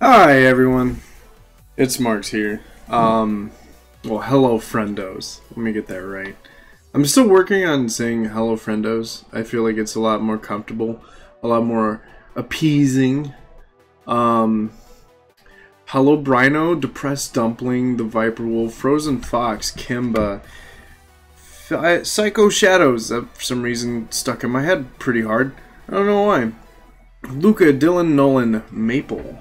Hi everyone, it's Marks here. Well, hello friendos. Let me get that right. I'm still working on saying hello friendos. I feel like it's a lot more comfortable, a lot more appeasing. Hello Brino, Depressed Dumpling, The Viper Wolf, Frozen Fox, Kimba, Psycho Shadows, that for some reason stuck in my head pretty hard. I don't know why. Luca, Dylan, Nolan, Maple.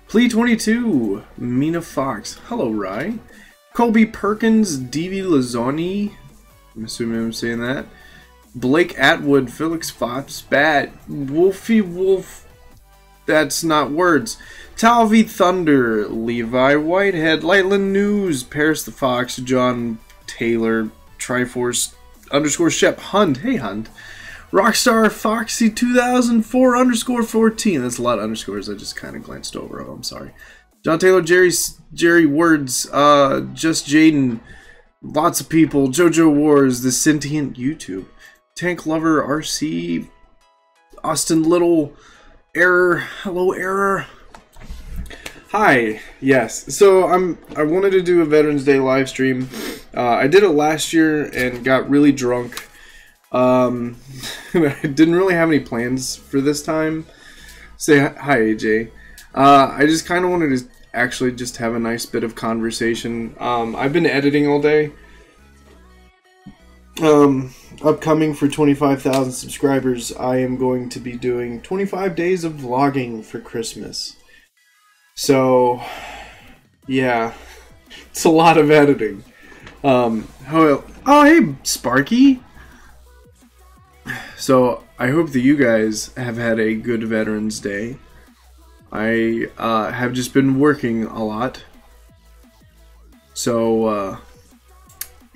Plea 22, Mina Fox, hello Rye, Colby Perkins, DV Lazzoni, I'm assuming I'm saying that, Blake Atwood, Felix Fox, Bat, Wolfie Wolf, that's not words, Talvi Thunder, Levi Whitehead, Lightland News, Paris the Fox, John Taylor, Triforce, _ Shep, Hunt, hey Hunt, Rockstar Foxy 2004 _14. That's a lot of underscores. I just kind of glanced over. Oh, I'm sorry. John Taylor, Jerry Words, Just Jaden, lots of people, JoJo Wars, The Sentient YouTube, Tank Lover, RC, Austin Little, Error, hello Error. Hi, yes. So I wanted to do a Veterans Day live stream. I did it last year and got really drunk. I didn't really have any plans for this time. Say hi, AJ. I just kind of wanted to actually just have a nice bit of conversation. I've been editing all day. Upcoming for 25,000 subscribers, I am going to be doing 25 days of vlogging for Christmas. So, yeah, it's a lot of editing. Oh, hey, Sparky. So, I hope that you guys have had a good Veterans Day. I have just been working a lot. So,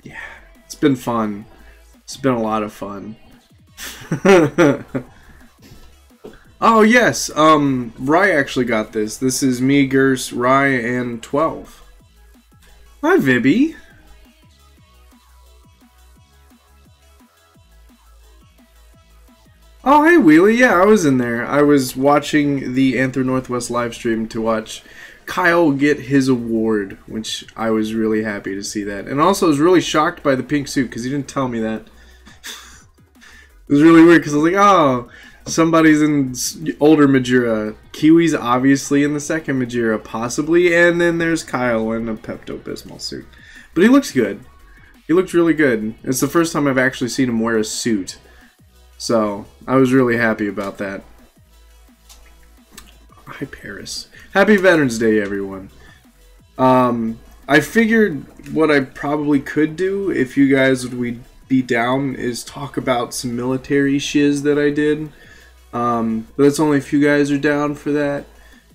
yeah, it's been fun. It's been a lot of fun. Oh, yes, Rye actually got this. This is me, Gers, Rye, and 12. Hi, Vibby. Oh, hey, Wheelie. Yeah, I was in there. I was watching the Anther Northwest live stream to watch Kyle get his award, which I was really happy to see that. And also, I was really shocked by the pink suit, because he didn't tell me that. It was really weird, because I was like, oh, somebody's in older Majira. Kiwi's obviously in the second Majira, possibly. And then there's Kyle in a Pepto-Bismol suit. But he looks good. He looked really good. It's the first time I've actually seen him wear a suit. So, I was really happy about that. Hi, Paris. Happy Veterans Day, everyone. I figured what I probably could do, if you guys would be down, is talk about some military shiz that I did. But that's only if you guys are down for that.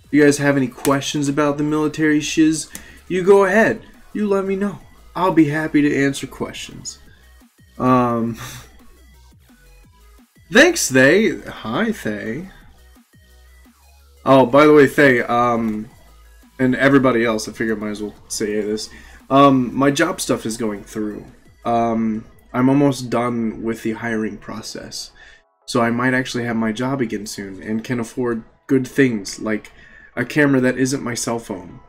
If you guys have any questions about the military shiz, you go ahead. You let me know. I'll be happy to answer questions. Thanks, Thay. Hi, Thay. Oh, by the way, Thay, and everybody else, I figured I might as well say this. My job stuff is going through. I'm almost done with the hiring process. So I might actually have my job again soon and can afford good things like a camera that isn't my cell phone.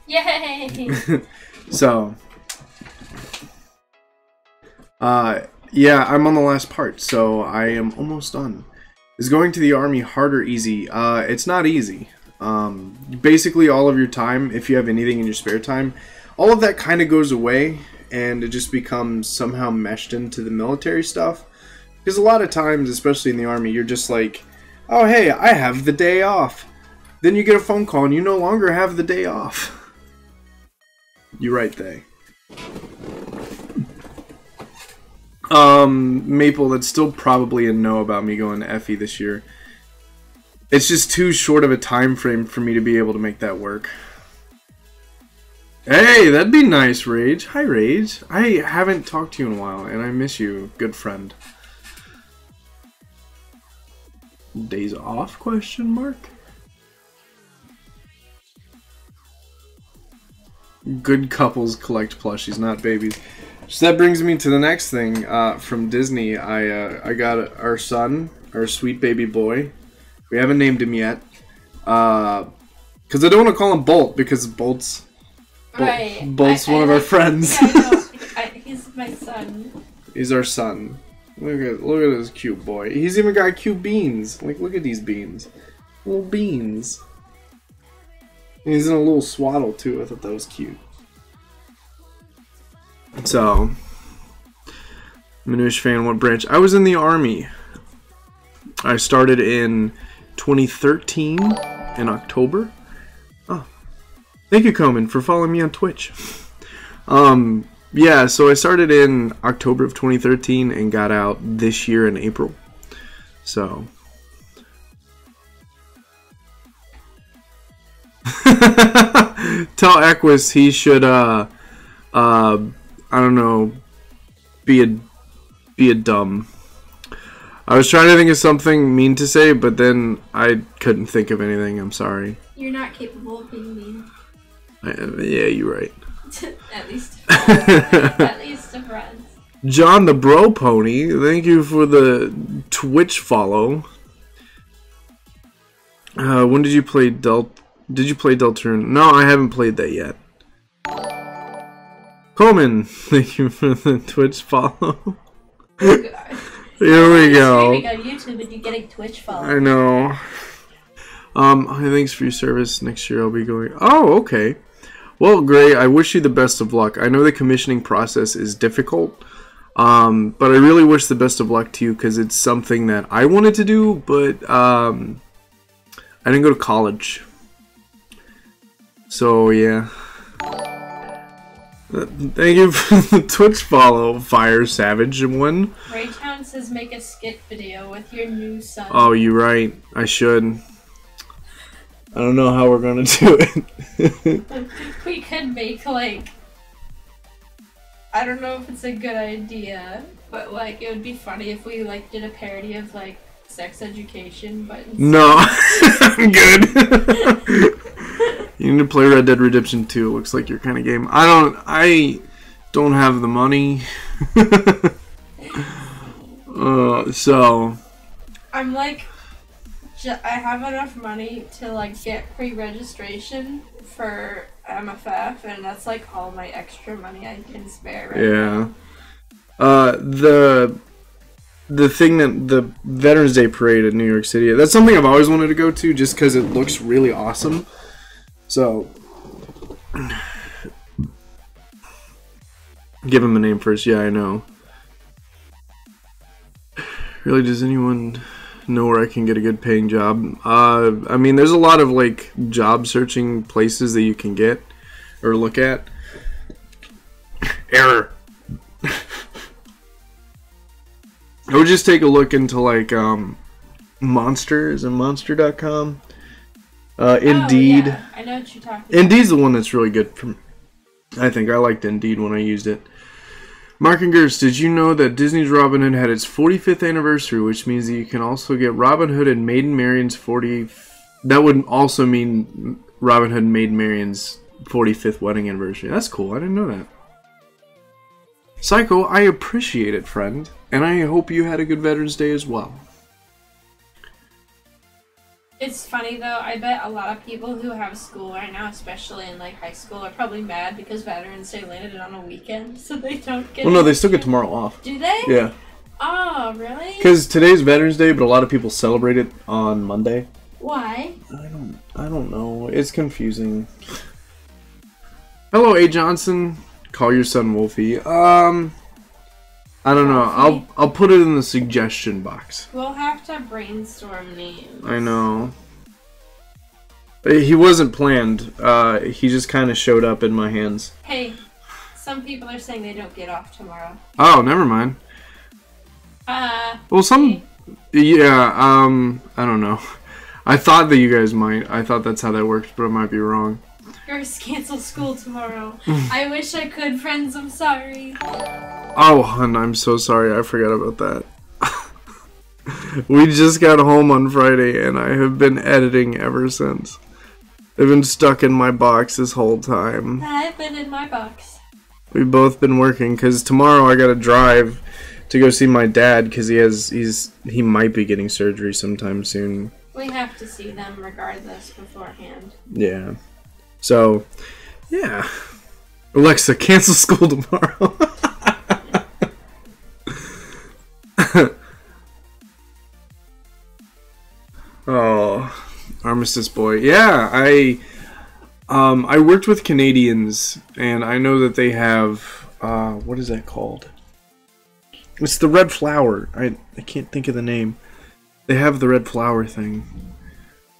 Yay! So, yeah, I'm on the last part, so I am almost done. Is going to the army hard or easy? It's not easy. Basically, all of your time, if you have anything in your spare time, all of that kind of goes away, and it just becomes somehow meshed into the military stuff. Because a lot of times, especially in the army, you're just like, oh, hey, I have the day off. Then you get a phone call, and you no longer have the day off. You're right, Thay. Maple, that's still probably a no about me going to FE this year. It's just too short of a time frame for me to be able to make that work. Hey, that'd be nice, Rage. Hi, Rage. I haven't talked to you in a while, and I miss you, good friend. Days off, question mark? Good couples collect plushies, not babies. So that brings me to the next thing from Disney. I got our son, our sweet baby boy. We haven't named him yet. Because I don't want to call him Bolt, because Bolt's one of our friends. Yeah, I know. He's my son. He's our son. Look at this cute boy. He's even got cute beans. Like, look at these beans. Little beans. And he's in a little swaddle, too. I thought that was cute. So, Minush fan, what branch? I was in the Army. I started in 2013 in October. Oh, thank you, Komen, for following me on Twitch. Yeah, so I started in October of 2013 and got out this year in April. So, tell Equus he should I don't know, be a dumb. I was trying to think of something mean to say, but then I couldn't think of anything. I'm sorry. You're not capable of being mean. Yeah, you're right. At least to friends. At least to friends. John the Bro Pony, thank you for the Twitch follow. When did you play Did you play Deltarune? No, I haven't played that yet. Coleman, thank you for the Twitch follow. Here we go. Streaming on YouTube and you get a Twitch follow. I know. Thanks for your service. Next year I'll be going. Oh, okay. Well, Gray, I wish you the best of luck. I know the commissioning process is difficult, but I really wish the best of luck to you because it's something that I wanted to do, but I didn't go to college. So yeah. Thank you for the Twitch follow, Fire Savage one. Raytown says make a skit video with your new son. Oh, you're right. I should. I don't know how we're gonna do it. We could make, like, I don't know if it's a good idea, but, like, it would be funny if we, like, did a parody of, like, sex education, but instead... No, I'm good. You need to play Red Dead Redemption 2. Looks like your kind of game. I don't have the money. So... I'm, like... I have enough money to, like, get pre-registration for MFF, and that's, like, all my extra money I can spare right now. The thing that the Veterans Day Parade at New York City, that's something I've always wanted to go to just because it looks really awesome. So, give him a name first. Yeah, I know. Really, does anyone know where I can get a good paying job? I mean, there's a lot of like job searching places that you can get or look at. Error. I would just take a look into like Monsters and Monster.com. Indeed. Oh, yeah. I know what you're talking about. Indeed's the one that's really good. I think I liked Indeed when I used it. Mark and Gerst, did you know that Disney's Robin Hood had its 45th anniversary, which means that you can also get Robin Hood and Maiden Marian's 40th... That would also mean Robin Hood and Maiden Marian's 45th wedding anniversary. That's cool. I didn't know that. Psycho, I appreciate it, friend. And I hope you had a good Veterans Day as well. It's funny though, I bet a lot of people who have school right now, especially in like high school, are probably mad because Veterans Day landed on a weekend, so they don't get... Well, no, they still get tomorrow off. Do they? Yeah. Oh, really? Because today's Veterans Day, but a lot of people celebrate it on Monday. Why? I don't know. It's confusing. Hello, A. Johnson. Call your son Wolfie. I don't know. I'll put it in the suggestion box. We'll have to brainstorm names. I know. He wasn't planned. He just kind of showed up in my hands. Hey, some people are saying they don't get off tomorrow. Oh, never mind. Well, some... Yeah, I don't know. I thought that you guys might. I thought that's how that works, but I might be wrong. Girls cancel school tomorrow. I wish I could, friends. I'm sorry. Oh, hon, I'm so sorry. I forgot about that. We just got home on Friday, and I have been editing ever since. I've been stuck in my box this whole time. I've been in my box. We've both been working, because tomorrow I gotta drive to go see my dad, because he might be getting surgery sometime soon. We have to see them regardless beforehand. Yeah. So, yeah. Alexa, cancel school tomorrow. Oh, Armistice Boy. Yeah, I worked with Canadians, and I know that they have, what is that called? It's the red flower. I can't think of the name. They have the red flower thing.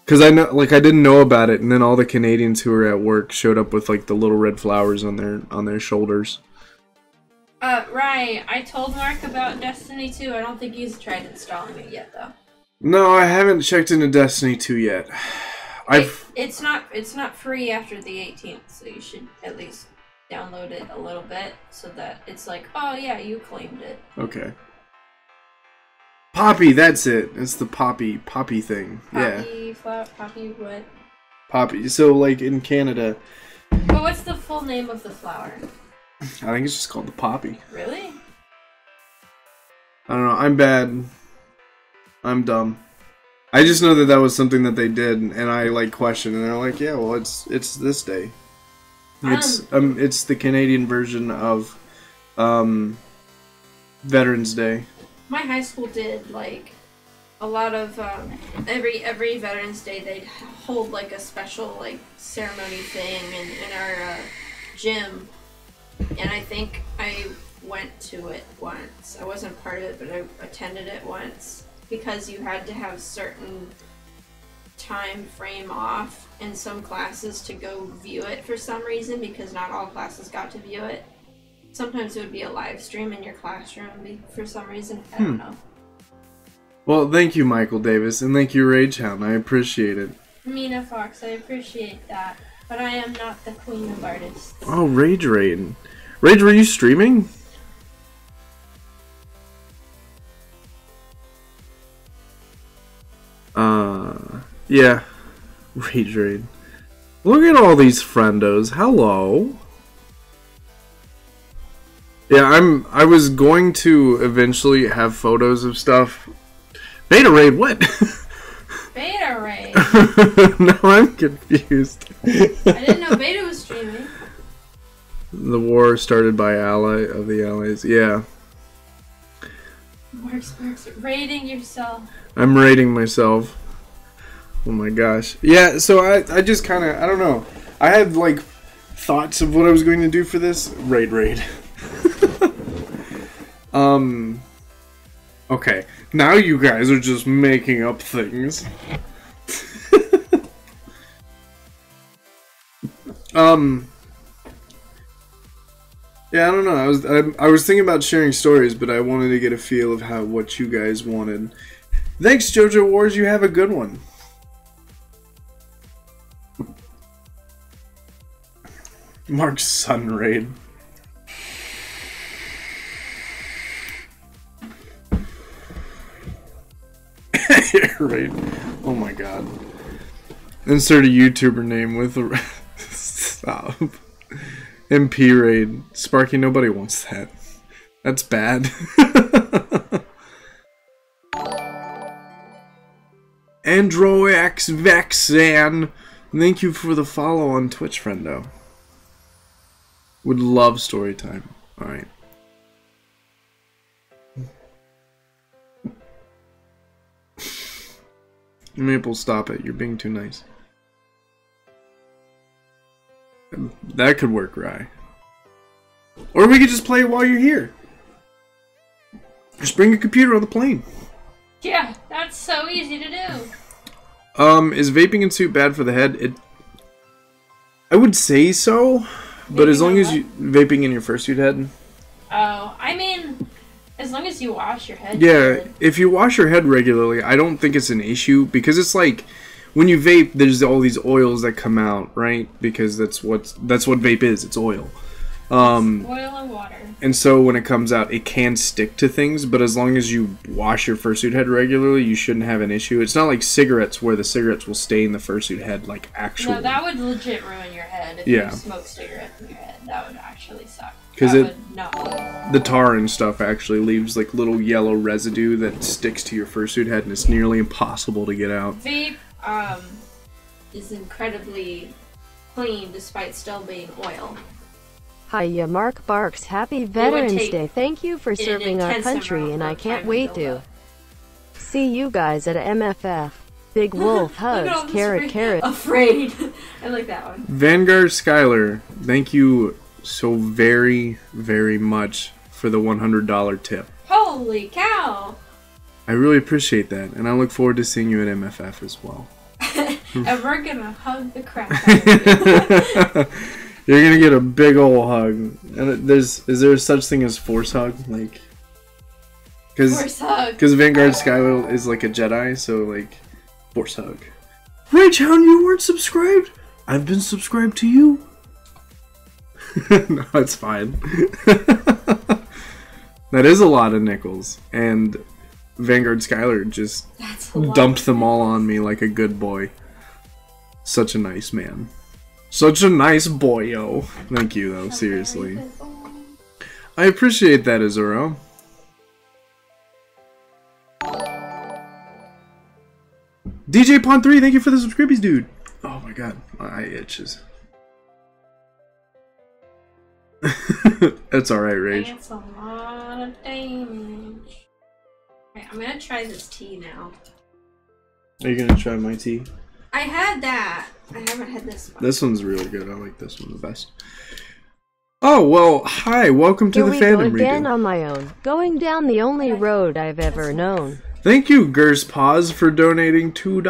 Because I know, like, I didn't know about it, and then all the Canadians who were at work showed up with, like, the little red flowers on their shoulders. Right. I told Mark about Destiny 2. I don't think he's tried installing it yet, though. No, I haven't checked into Destiny 2 yet. It's not free after the 18th, so you should at least download it a little bit so that it's like, oh yeah, you claimed it. Okay. Poppy, that's it. It's the poppy thing. Poppy, poppy what? Poppy. So, like, in Canada... But what's the full name of the flower? I think it's just called the poppy. Really? I don't know. I'm bad. I'm dumb. I just know that that was something that they did, and I, like, questioned, and they're like, yeah, well, it's this day. It's the Canadian version of, Veterans Day. My high school did, like, a lot of, every Veterans Day they'd hold, like, a special, like, ceremony thing in our, gym. And I think I went to it once. I wasn't part of it, but I attended it once. Because you had to have certain time frame off in some classes to go view it for some reason, because not all classes got to view it. Sometimes it would be a live stream in your classroom for some reason. I don't know. Well, thank you, Michael Davis, and thank you, Ragehound. I appreciate it. Mina Fox, I appreciate that. But I am not the queen of artists. Oh, Rage Raid. Rage, were you streaming? Yeah. Rage Raid. Look at all these friendos. Hello. Yeah, I was going to eventually have photos of stuff. Beta Raid, what? Beta Raid? Now I'm confused. I didn't know Beta was streaming. The war started by ally of the allies. Yeah. Mark's raiding yourself. I'm raiding myself. Oh my gosh. Yeah, so I just kind of, I don't know. I had, like, thoughts of what I was going to do for this. Raid. Okay. Now you guys are just making up things. Yeah, I don't know. I was thinking about sharing stories, but I wanted to get a feel of what you guys wanted. Thanks, JoJo Wars. You have a good one. Mark's Sun Raid. Raid. Oh my god. Insert a YouTuber name with a... Stop. MP Raid. Sparky, nobody wants that. That's bad. Androx Vexan. Thank you for the follow on Twitch, friendo. Would love story time. Alright. Maple, stop it. You're being too nice. That could work, Rye. Or we could just play it while you're here. Just bring a computer on the plane. Yeah, that's so easy to do. Is vaping in suit bad for the head? I would say so, but as long as you vaping in your fursuit head. Oh, I mean, as long as you wash your head. Yeah, if you wash your head regularly, I don't think it's an issue, because it's like when you vape, there's all these oils that come out, right? Because that's what vape is. It's oil. Oil and water. And so when it comes out, it can stick to things, but as long as you wash your fursuit head regularly, you shouldn't have an issue. It's not like cigarettes where the cigarettes will stay in the fursuit head, like actually. No, that would legit ruin your head if you smoke cigarettes in your head. That would actually suck. Because that would not the tar and stuff actually leaves like little yellow residue that sticks to your fursuit head, and it's nearly impossible to get out. Vape is incredibly clean despite still being oil. Hiya, Mark Barks. Happy Veterans Day. Thank you for serving our country, and I can't wait to see you guys at MFF. Big Wolf hugs. Carrot. Afraid. I like that one. Vanguard Skylar, thank you so very, very much for the $100 tip. Holy cow! I really appreciate that, and I look forward to seeing you at MFF as well. And we're gonna hug the crap out of you. You're gonna get a big ol' hug. And is there such thing as force hug? Like, force hug. Because Vanguard Skylar is like a Jedi, so like, force hug. Raytown, you weren't subscribed? I've been subscribed to you. No, it's fine. That is a lot of nickels, and Vanguard Skylar just dumped them all on me like a good boy. Such a nice man. Such a nice boyo. Thank you, though, seriously. I appreciate that, Azuro. DJ Pond 3, thank you for the subscriptions, dude. Oh my god, my eye itches. That's alright, Rage. That's a lot of damage. Okay, I'm gonna try this tea now. Are you gonna try my tea? I had that. I haven't had this one. This one's really good. I like this one the best. Oh, well, hi. Welcome to the fandom again redo. On my own. Going down the only road I've ever known. Thank you, Gerspaws, for donating $2.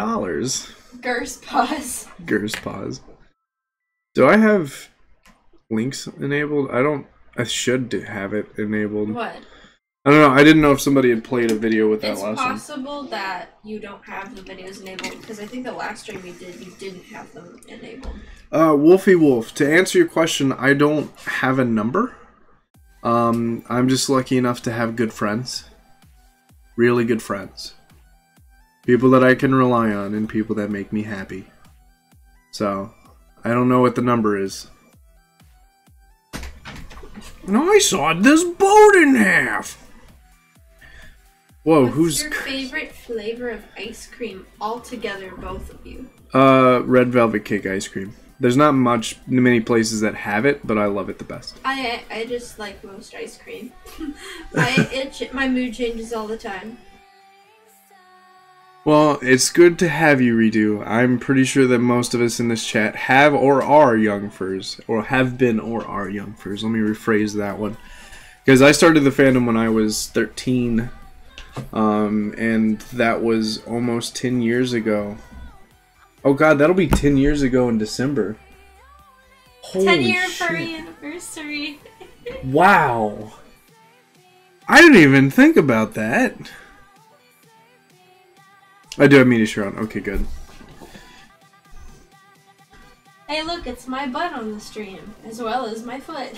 Gerspaws. Gerspaws. Do I have links enabled? I should have it enabled. What? I don't know. I didn't know if somebody had played a video with that last one. It's possible that you don't have the videos enabled, because I think the last stream you didn't have them enabled. Wolfie Wolf, to answer your question, I don't have a number. I'm just lucky enough to have good friends. Really good friends. People that I can rely on and people that make me happy. So, I don't know what the number is. And I sawed this boat in half! Whoa, What's your favorite flavor of ice cream altogether, both of you? Red velvet cake ice cream. There's not many places that have it, but I love it the best. I just like most ice cream. My mood changes all the time. Well, it's good to have you, Redo. I'm pretty sure that most of us in this chat have or are young furs. Or have been or are young furs. Let me rephrase that one. Because I started the fandom when I was 13. And that was almost 10 years ago. Oh god, that'll be 10 years ago in December. Holy 10-year furry anniversary. Wow. I didn't even think about that. I do have Meteor on. Okay, good. Hey, look, it's my butt on the stream, as well as my foot.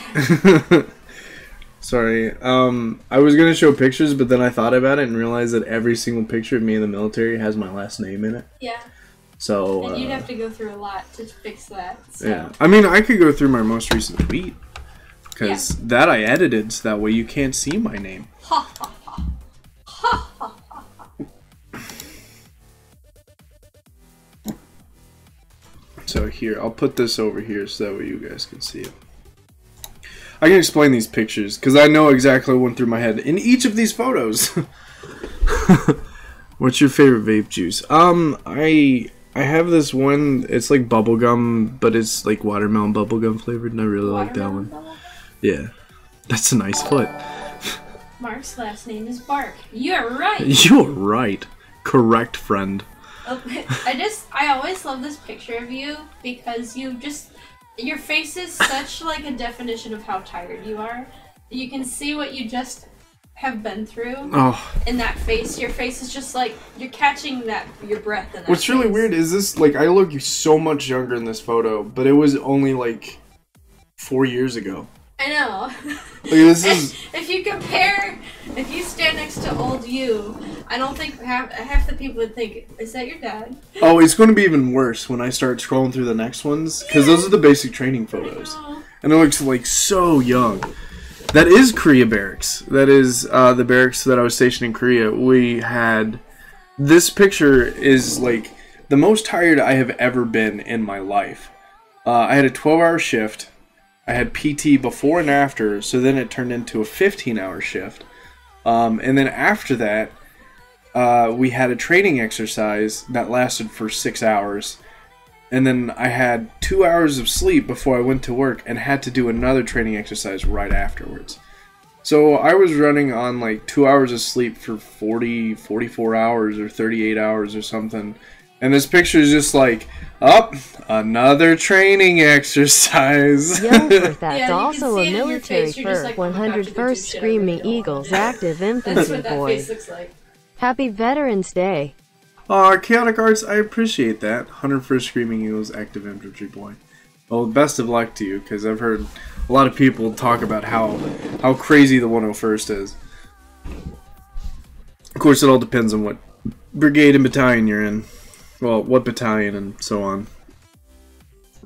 Sorry. I was gonna show pictures, but then I thought about it and realized that every single picture of me in the military has my last name in it. Yeah. So. And you'd have to go through a lot to fix that. So. Yeah. I mean, I could go through my most recent tweet. Because that I edited, so that way you can't see my name. Ha ha ha. Ha ha ha. So here, I'll put this over here so that way you guys can see it. I can explain these pictures, because I know exactly what went through my head in each of these photos. What's your favorite vape juice? I have this one, it's like bubblegum, but it's like watermelon bubblegum flavored, and I really like that one. Yeah. That's a nice foot. Mark's last name is Bark. You're right. You're right. Correct, friend. I always love this picture of you because your face is such like a definition of how tired you are. You can see what you just have been through in that face. Your face is just like you're catching your breath in that What's really weird is this, like, I look so much younger in this photo, but it was only like 4 years ago. I know. Like, this is... if you stand next to old you, I don't think half the people would think, is that your dad? Oh, it's going to be even worse when I start scrolling through the next ones, because those are the basic training photos. And it looks like so young. That is Korea Barracks. That is the barracks that I was stationed in Korea. We had... This picture is like the most tired I have ever been in my life. I had a 12-hour shift. I had PT before and after, so then it turned into a 15-hour shift. And then after that, we had a training exercise that lasted for 6 hours. And then I had 2 hours of sleep before I went to work and had to do another training exercise right afterwards. So I was running on like 2 hours of sleep for 44 hours or 38 hours or something. And this picture is just like, oh, another training exercise. That's yeah, also a military fur. Like, 101st Screaming Eagles active infantry boy. Like. Happy Veterans Day. Chaotic Arts, I appreciate that. 101st Screaming Eagles, active infantry boy. Well, best of luck to you, because I've heard a lot of people talk about how crazy the 101st is. Of course, it all depends on what brigade and battalion you're in. Well, what battalion and so on.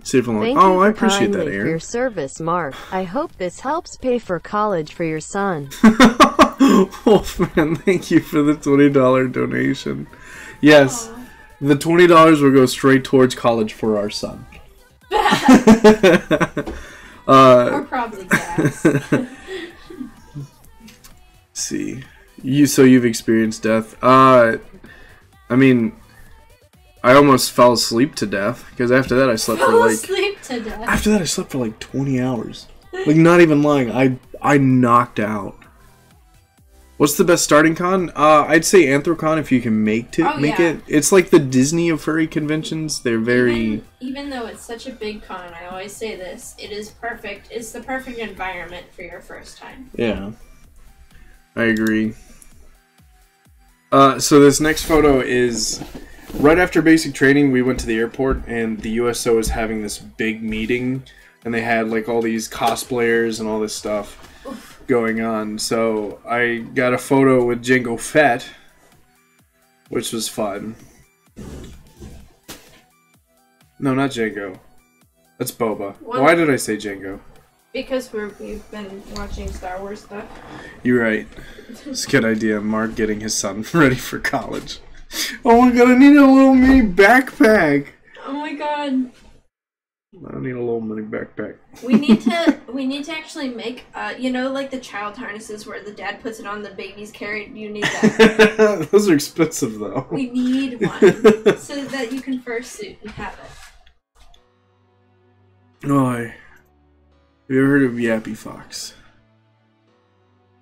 Thank you I appreciate that, Aaron. For your service, Mark. I hope this helps pay for college for your son. Wolfman, thank you for the $20 donation. Yes, aww. The $20 will go straight towards college for our son. Or probably gas. See, you've experienced death. I mean, I almost fell asleep to death because after that I slept for like. After that I slept for like 20 hours. Like not even lying, I knocked out. What's the best starting con? I'd say Anthrocon if you can make it. It's like the Disney of furry conventions. They're very... Even though it's such a big con, I always say this, it is perfect. It's the perfect environment for your first time. Yeah. I agree. So this next photo is... Right after basic training, we went to the airport, and the USO was having this big meeting, and they had like all these cosplayers and all this stuff. Oof. Going on, so I got a photo with Jango Fett, which was fun. No, not Jango. That's Boba. Why did I say Jango? Because we've been watching Star Wars stuff. You're right. It's a good idea. Mark getting his son ready for college. Oh my god, I need a little mini backpack. Oh my god. I don't need a little mini backpack. We need to actually make you know, like the child harnesses where the dad puts it on, the baby's carried. You need that. Those are expensive though. We need one so that you can fursuit and have it. Oh, have you ever heard of Yappy Fox?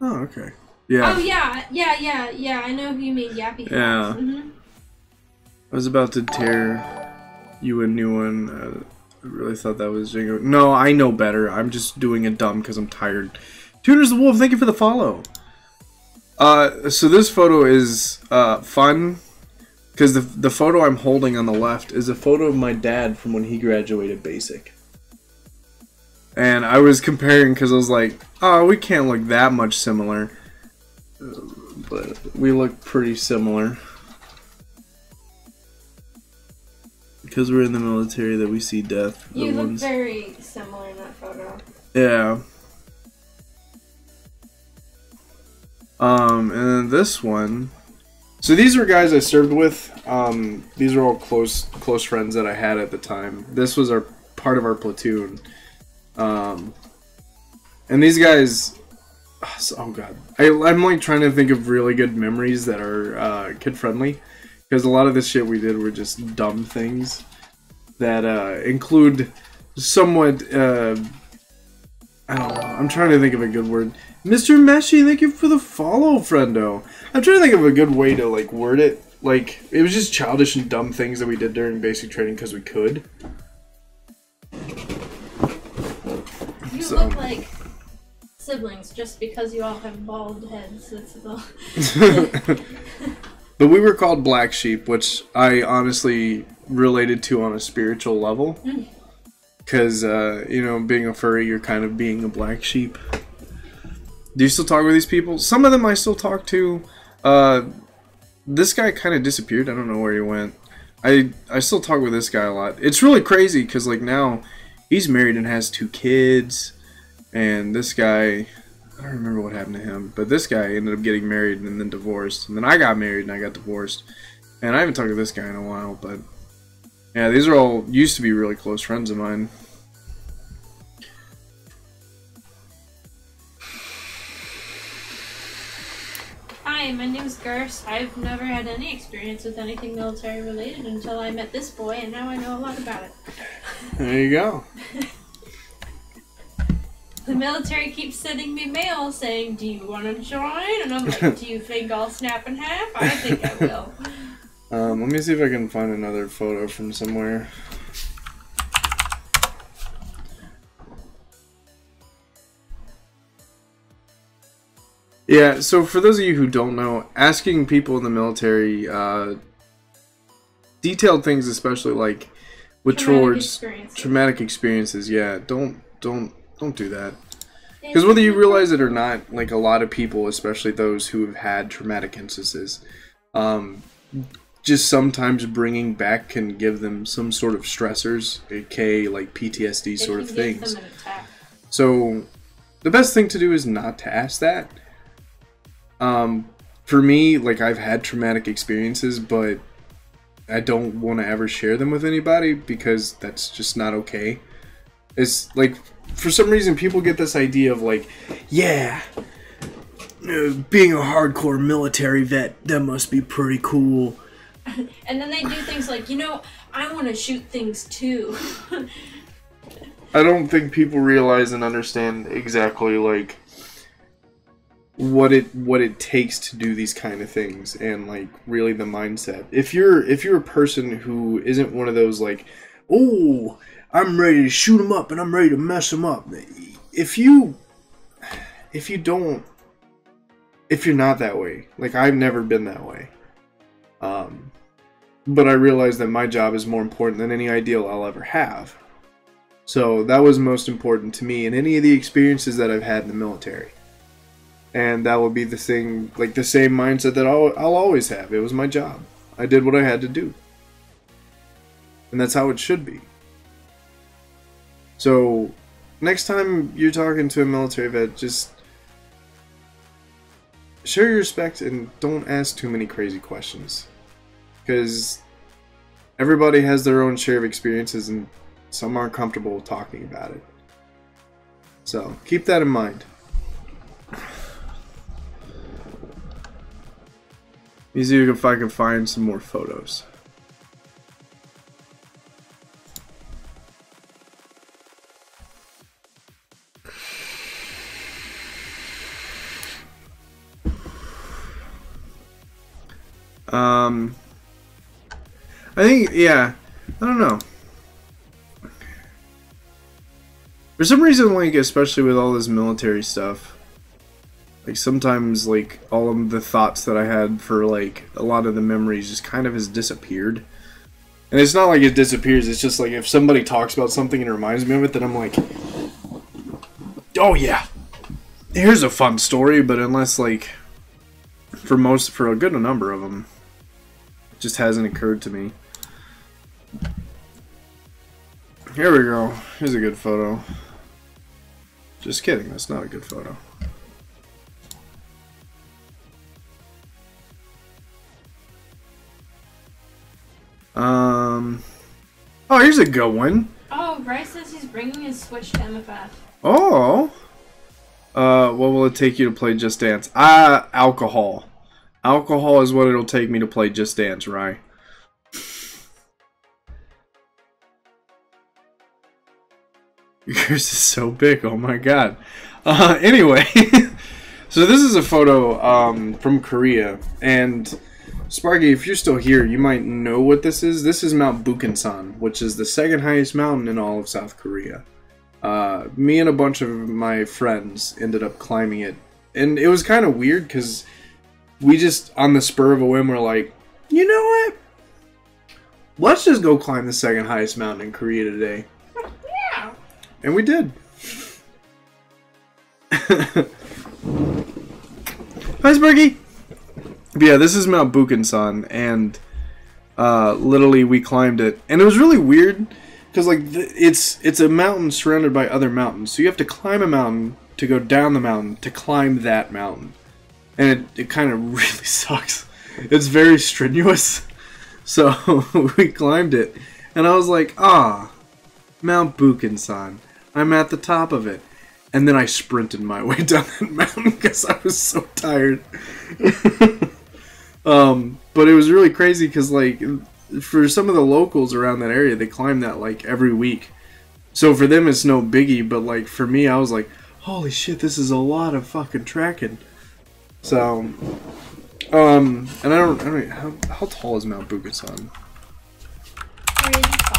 Oh, okay. Yeah. Oh yeah. I know who you mean, Yappy Fox. Yeah. Mm-hmm. I was about to tear you a new one. I really thought that was Jango. No, I know better. I'm just doing it dumb because I'm tired. Tuners the Wolf, thank you for the follow. So this photo is fun because the photo I'm holding on the left is a photo of my dad from when he graduated basic. And I was comparing because I was like, oh, we can't look that much similar. But we look pretty similar. Because we're in the military that we see death. You look very similar in that photo. Yeah. And then this one. So these were guys I served with. These are all close friends that I had at the time. This was part of our platoon. And these guys. Oh god. I'm like trying to think of really good memories that are kid friendly. Because a lot of the shit we did were just dumb things that include somewhat, I don't know, I'm trying to think of a good word. Mr. Meshi, thank you for the follow, friendo. I'm trying to think of a good way to, like, word it. Like, it was just childish and dumb things that we did during basic training because we could. You look like siblings just because you all have bald heads. That's all. But we were called Black Sheep, which I honestly related to on a spiritual level. Because, you know, being a furry, you're kind of being a black sheep. Do you still talk with these people? Some of them I still talk to. This guy kind of disappeared. I don't know where he went. I still talk with this guy a lot. It's really crazy because, like, now he's married and has 2 kids. And this guy, I don't remember what happened to him, but this guy ended up getting married and then divorced, and then I got married and I got divorced, and I haven't talked to this guy in a while, but yeah, these are all used to be really close friends of mine. Hi, my name's Garce. I've never had any experience with anything military related until I met this boy, and now I know a lot about it. There you go. The military keeps sending me mail saying, "Do you want to join?" And I'm like, "Do you think I'll snap in half? I think I will." Let me see if I can find another photo from somewhere. Yeah, so for those of you who don't know, asking people in the military detailed things, especially like with traumatic experiences, yeah, don't do that. Because whether you realize it or not, like a lot of people, especially those who have had traumatic instances, just sometimes bringing back can give them some sort of stressors, aka like PTSD sort of things. So the best thing to do is not to ask that. For me, like I've had traumatic experiences, but I don't want to ever share them with anybody because that's just not okay. It's like, for some reason, people get this idea of like, yeah, being a hardcore military vet, that must be pretty cool. And then they do things like, you know, I want to shoot things too. I don't think people realize and understand exactly like what it takes to do these kind of things, and like really the mindset. If you're a person who isn't one of those like, oh, I'm ready to shoot them up and I'm ready to mess them up. If you're not that way, like I've never been that way. But I realize that my job is more important than any ideal I'll ever have. So that was most important to me in any of the experiences that I've had in the military. And that will be the thing, like the same mindset that I'll always have. It was my job. I did what I had to do. And that's how it should be. So, next time you're talking to a military vet, just show your respect and don't ask too many crazy questions. Because everybody has their own share of experiences and some aren't comfortable talking about it. So, keep that in mind. Let me see if I can find some more photos. I think, yeah, I don't know. For some reason, like, especially with all this military stuff, like, sometimes, like, all of the thoughts that I had for, like, a lot of the memories just kind of has disappeared. And it's not like it disappears, it's just, like, if somebody talks about something and it reminds me of it, then I'm like, oh, yeah, here's a fun story, but unless, like, for a good number of them, it just hasn't occurred to me. Here we go. Here's a good photo. Just kidding, that's not a good photo. Oh, here's a good one. Oh, Bryce says he's bringing his Switch to MFF. Oh. What will it take you to play Just Dance? Alcohol. Alcohol is what it'll take me to play Just Dance, right? Yours is so big, oh my god. Anyway, so this is a photo from Korea, and Sparky, if you're still here, you might know what this is. This is Mount Bukhansan, which is the second highest mountain in all of South Korea. Me and a bunch of my friends ended up climbing it, and it was kind of weird because we just, on the spur of a whim, were like, you know what? Let's just go climb the second highest mountain in Korea today. Yeah. And we did. Hi, Sparky! But yeah, this is Mount Bukhansan, and literally we climbed it. And it was really weird, because like it's a mountain surrounded by other mountains. So you have to climb a mountain, to go down the mountain to climb that mountain. And it kind of really sucks. It's very strenuous. So we climbed it. And I was like, Mount Buchansan. I'm at the top of it. And then I sprinted my way down that mountain because I was so tired. But it was really crazy because, like, for some of the locals around that area, they climb that, like, every week. So for them, it's no biggie. But, like, for me, I was like, holy shit, this is a lot of fucking trekking. So, and I don't how tall is Mount Buchansan? Pretty tall.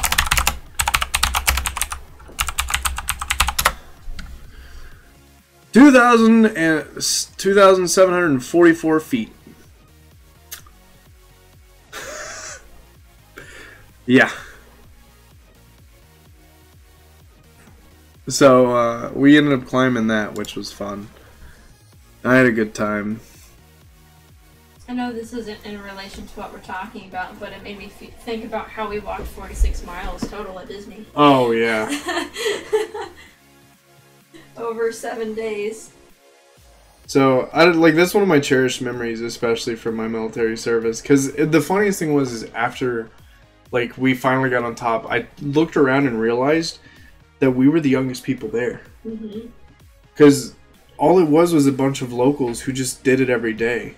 2,744 feet. Yeah. So, we ended up climbing that, which was fun. I had a good time. I know this isn't in relation to what we're talking about, but it made me think about how we walked 46 miles total at Disney. Oh, yeah. Over 7 days. So, that's one of my cherished memories, especially from my military service. Because the funniest thing was after, like, we finally got on top, I looked around and realized that we were the youngest people there. Because all it was a bunch of locals who just did it every day.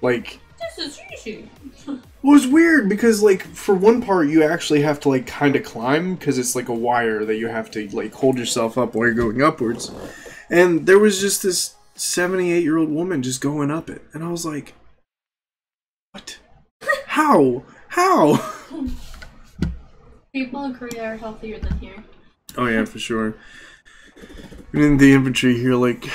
Like, this is easy. It was weird because, like, for one part, you actually have to, like, kind of climb because it's like a wire that you have to, like, hold yourself up while you're going upwards. And there was just this 78-year-old woman just going up it. And I was like, what? How? People in Korea are healthier than here. Oh, yeah, for sure. And in the infantry here, like,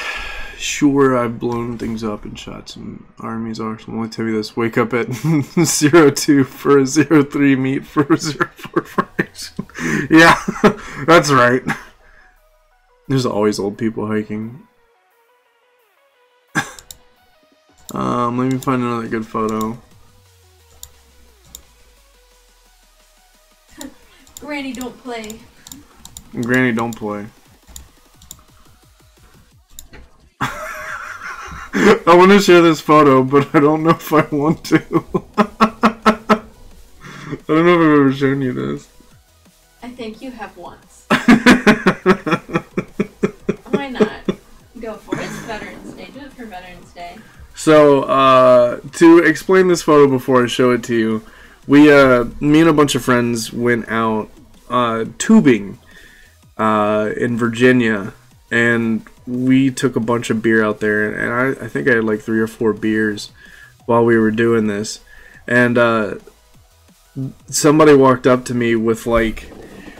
sure, I've blown things up and shot some armies. I'll only tell you this. Wake up at 02 for a 03 meet for a 04 formation. Yeah, that's right. There's always old people hiking. Let me find another good photo. Granny, don't play. Granny, don't play. I want to share this photo, but I don't know if I want to. I don't know if I've ever shown you this. I think you have once. Why not? Go for it. It's Veterans Day. Do it for Veterans Day. So, to explain this photo before I show it to you, me and a bunch of friends went out tubing in Virginia, and we took a bunch of beer out there, and I think I had like 3 or 4 beers while we were doing this, and somebody walked up to me with like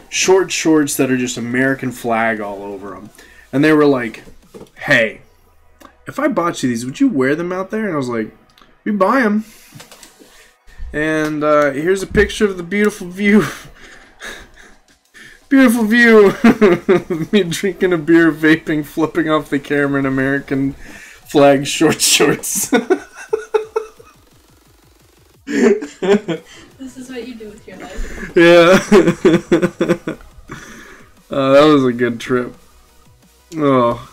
short shorts that are just American flag all over them, and they were like, hey, if I bought you these, would you wear them out there? And I was like, we buy them. And here's a picture of the beautiful view. Beautiful view. Me drinking a beer, vaping, flipping off the camera in American flag short shorts. This is what you do with your life. Yeah. That was a good trip. Oh.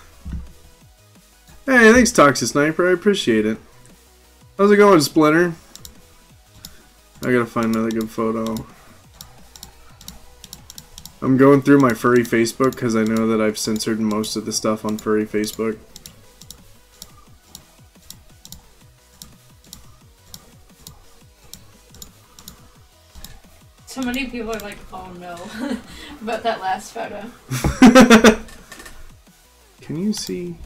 Hey, thanks, Toxic Sniper. I appreciate it. How's it going, Splinter? I gotta find another good photo. I'm going through my furry Facebook because I know that I've censored most of the stuff on furry Facebook. So many people are like, oh no, about that last photo. Can you see?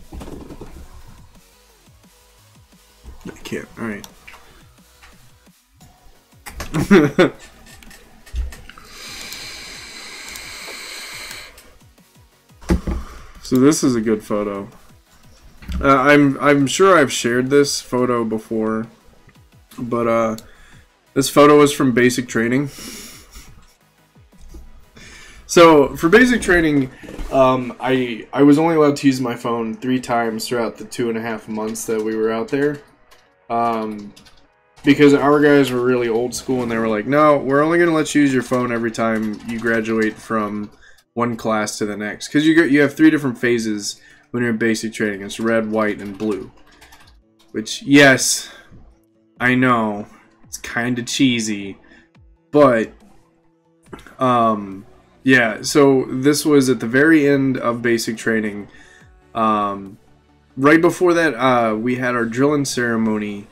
I can't. Alright. So this is a good photo. I'm sure I've shared this photo before, but this photo is from basic training. So for basic training, I was only allowed to use my phone 3 times throughout the 2.5 months that we were out there. Because our guys were really old school and they were like, no, we're only going to let you use your phone every time you graduate from one class to the next. Because you have 3 different phases when you're in basic training. It's red, white, and blue. Which, yes, I know, it's kind of cheesy, but, yeah, so this was at the very end of basic training. Right before that, we had our drilling ceremony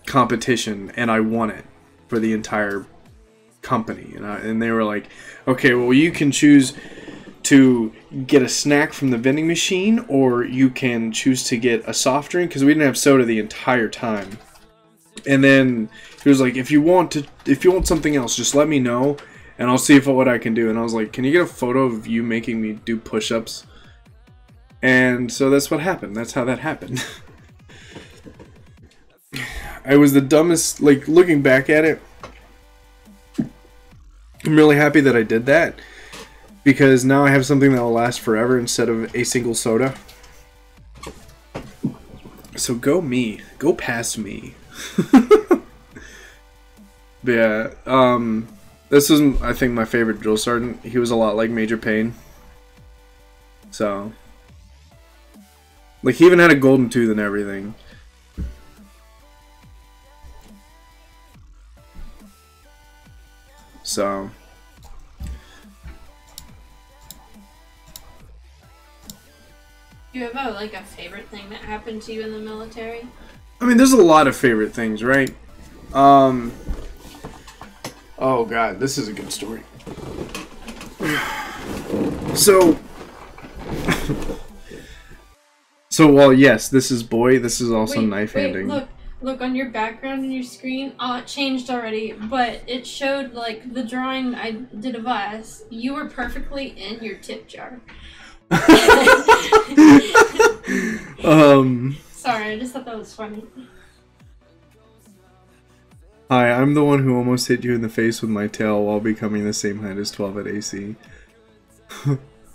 competition, and I won it for the entire company. And they were like, okay, well, you can choose to get a snack from the vending machine, or you can choose to get a soft drink, because we didn't have soda the entire time. And then he was like, if you want something else, just let me know, and I'll see what I can do. And I was like, can you get a photo of you making me do push-ups? And so that's what happened. That's how that happened. I was the dumbest, like, looking back at it, I'm really happy that I did that, because now I have something that will last forever instead of a single soda. So go me. Go past me. But yeah, this is, I think, my favorite drill sergeant. He was a lot like Major Payne. So, like, he even had a golden tooth and everything. So, do you have like a favorite thing that happened to you in the military? I mean, there's a lot of favorite things, right? Oh god, this is a good story. So, while yes, this is boy, this is also knife handing. Look on your background in your screen. It changed already, but it showed like the drawing I did of us. You were perfectly in your tip jar. Sorry, I just thought that was funny. Hi, I'm the one who almost hit you in the face with my tail while becoming the same height as 12 at AC.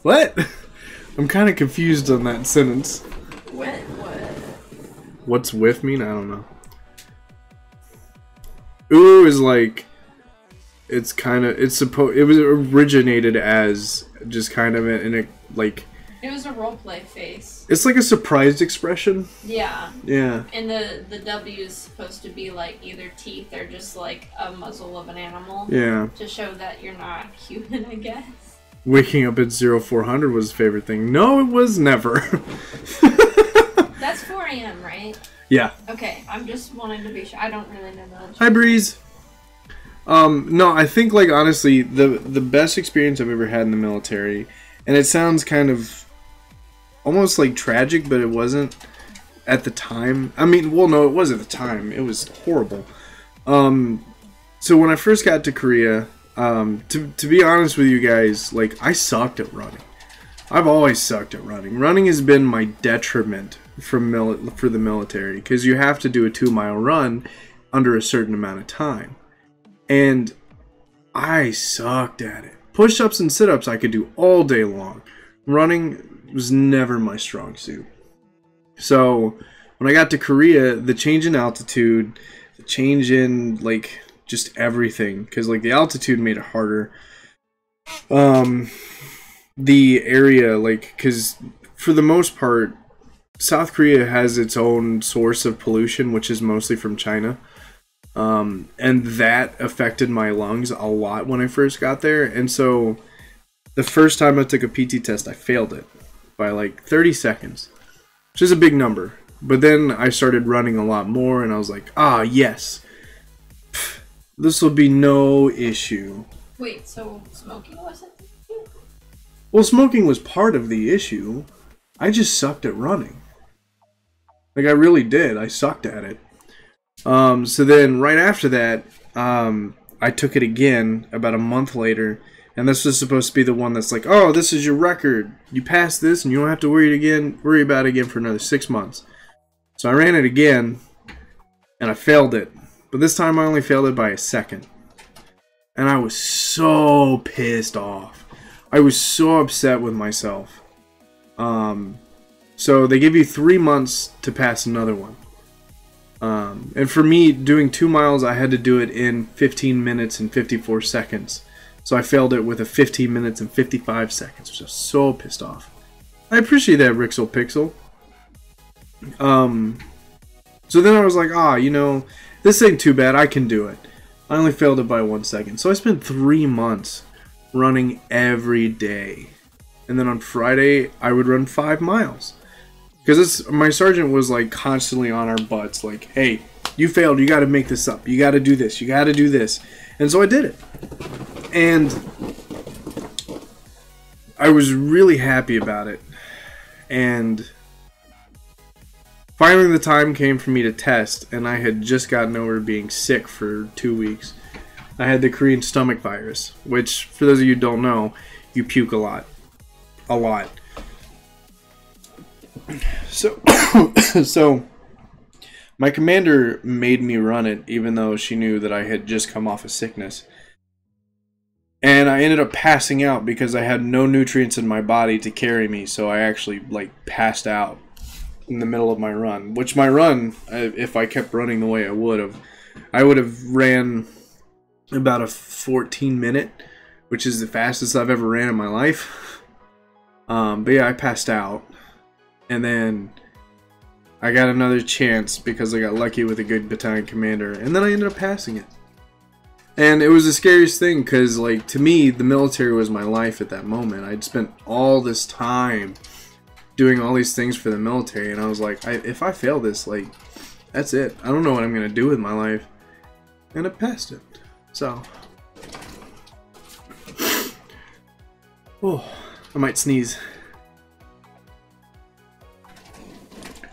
What? I'm kind of confused on that sentence. What? What's with mean? I don't know. Ooh is like, it's kind of, it was originated as just kind of in a, like, it was a roleplay face. It's like a surprised expression. Yeah. Yeah. And the W is supposed to be like either teeth or just like a muzzle of an animal. Yeah. To show that you're not human, I guess. Waking up at 0400 was his favorite thing. No, it was never. That's 4 a.m., right? Yeah. Okay, I'm just wanting to be sure. I don't really know that. Hi, Breeze. No, I think, like, honestly, the best experience I've ever had in the military, and it sounds kind of almost like tragic, but it wasn't at the time. I mean, well, no, it was at the time. It was horrible. So when I first got to Korea, to be honest with you guys, like, I sucked at running. I've always sucked at running. Running has been my detriment for the military, because you have to do a 2-mile run under a certain amount of time. And I sucked at it. Push-ups and sit-ups I could do all day long. Running was never my strong suit. So when I got to Korea, the change in altitude, the change in, like, just everything, because, like, the altitude made it harder. The area, like, because for the most part, South Korea has its own source of pollution, which is mostly from China. And that affected my lungs a lot when I first got there. And so the first time I took a PT test, I failed it by like 30 seconds, which is a big number. But then I started running a lot more, and I was like, ah, yes, this will be no issue. Wait, so smoking wasn't? Well, smoking was part of the issue. I just sucked at running. Like, I really did. I sucked at it. So then right after that, I took it again about a month later, and this was supposed to be the one that's like, oh, this is your record. You passed this, and you don't have to worry about it again for another 6 months. So I ran it again, and I failed it. But this time I only failed it by a second. And I was so pissed off. I was so upset with myself. So they give you 3 months to pass another one. And for me, doing 2 miles, I had to do it in 15 minutes and 54 seconds. So I failed it with a 15 minutes and 55 seconds, which I was so pissed off. I appreciate that, Rixel Pixel. So then I was like, you know, this ain't too bad. I can do it. I only failed it by 1 second. So I spent 3 months running every day. And then on Friday, I would run 5 miles. Because my sergeant was like constantly on our butts. Like, hey, you failed. You got to make this up. You got to do this. You got to do this. And so I did it. And I was really happy about it. And finally the time came for me to test, and I had just gotten over being sick for 2 weeks. I had the Korean stomach virus, which, for those of you who don't know, you puke a lot. A lot. So, so my commander made me run it, even though she knew that I had just come off of sickness. And I ended up passing out because I had no nutrients in my body to carry me, so I actually, like, passed out in the middle of my run. Which my run, if I kept running the way I would have ran about a 14-minute, which is the fastest I've ever ran in my life. But yeah, I passed out. And then I got another chance because I got lucky with a good battalion commander. And then I ended up passing it. And it was the scariest thing because, like, to me, the military was my life at that moment. I'd spent all this time doing all these things for the military, and I was like, if I fail this, like, that's it. I don't know what I'm going to do with my life. And I passed it. So. Oh, I might sneeze.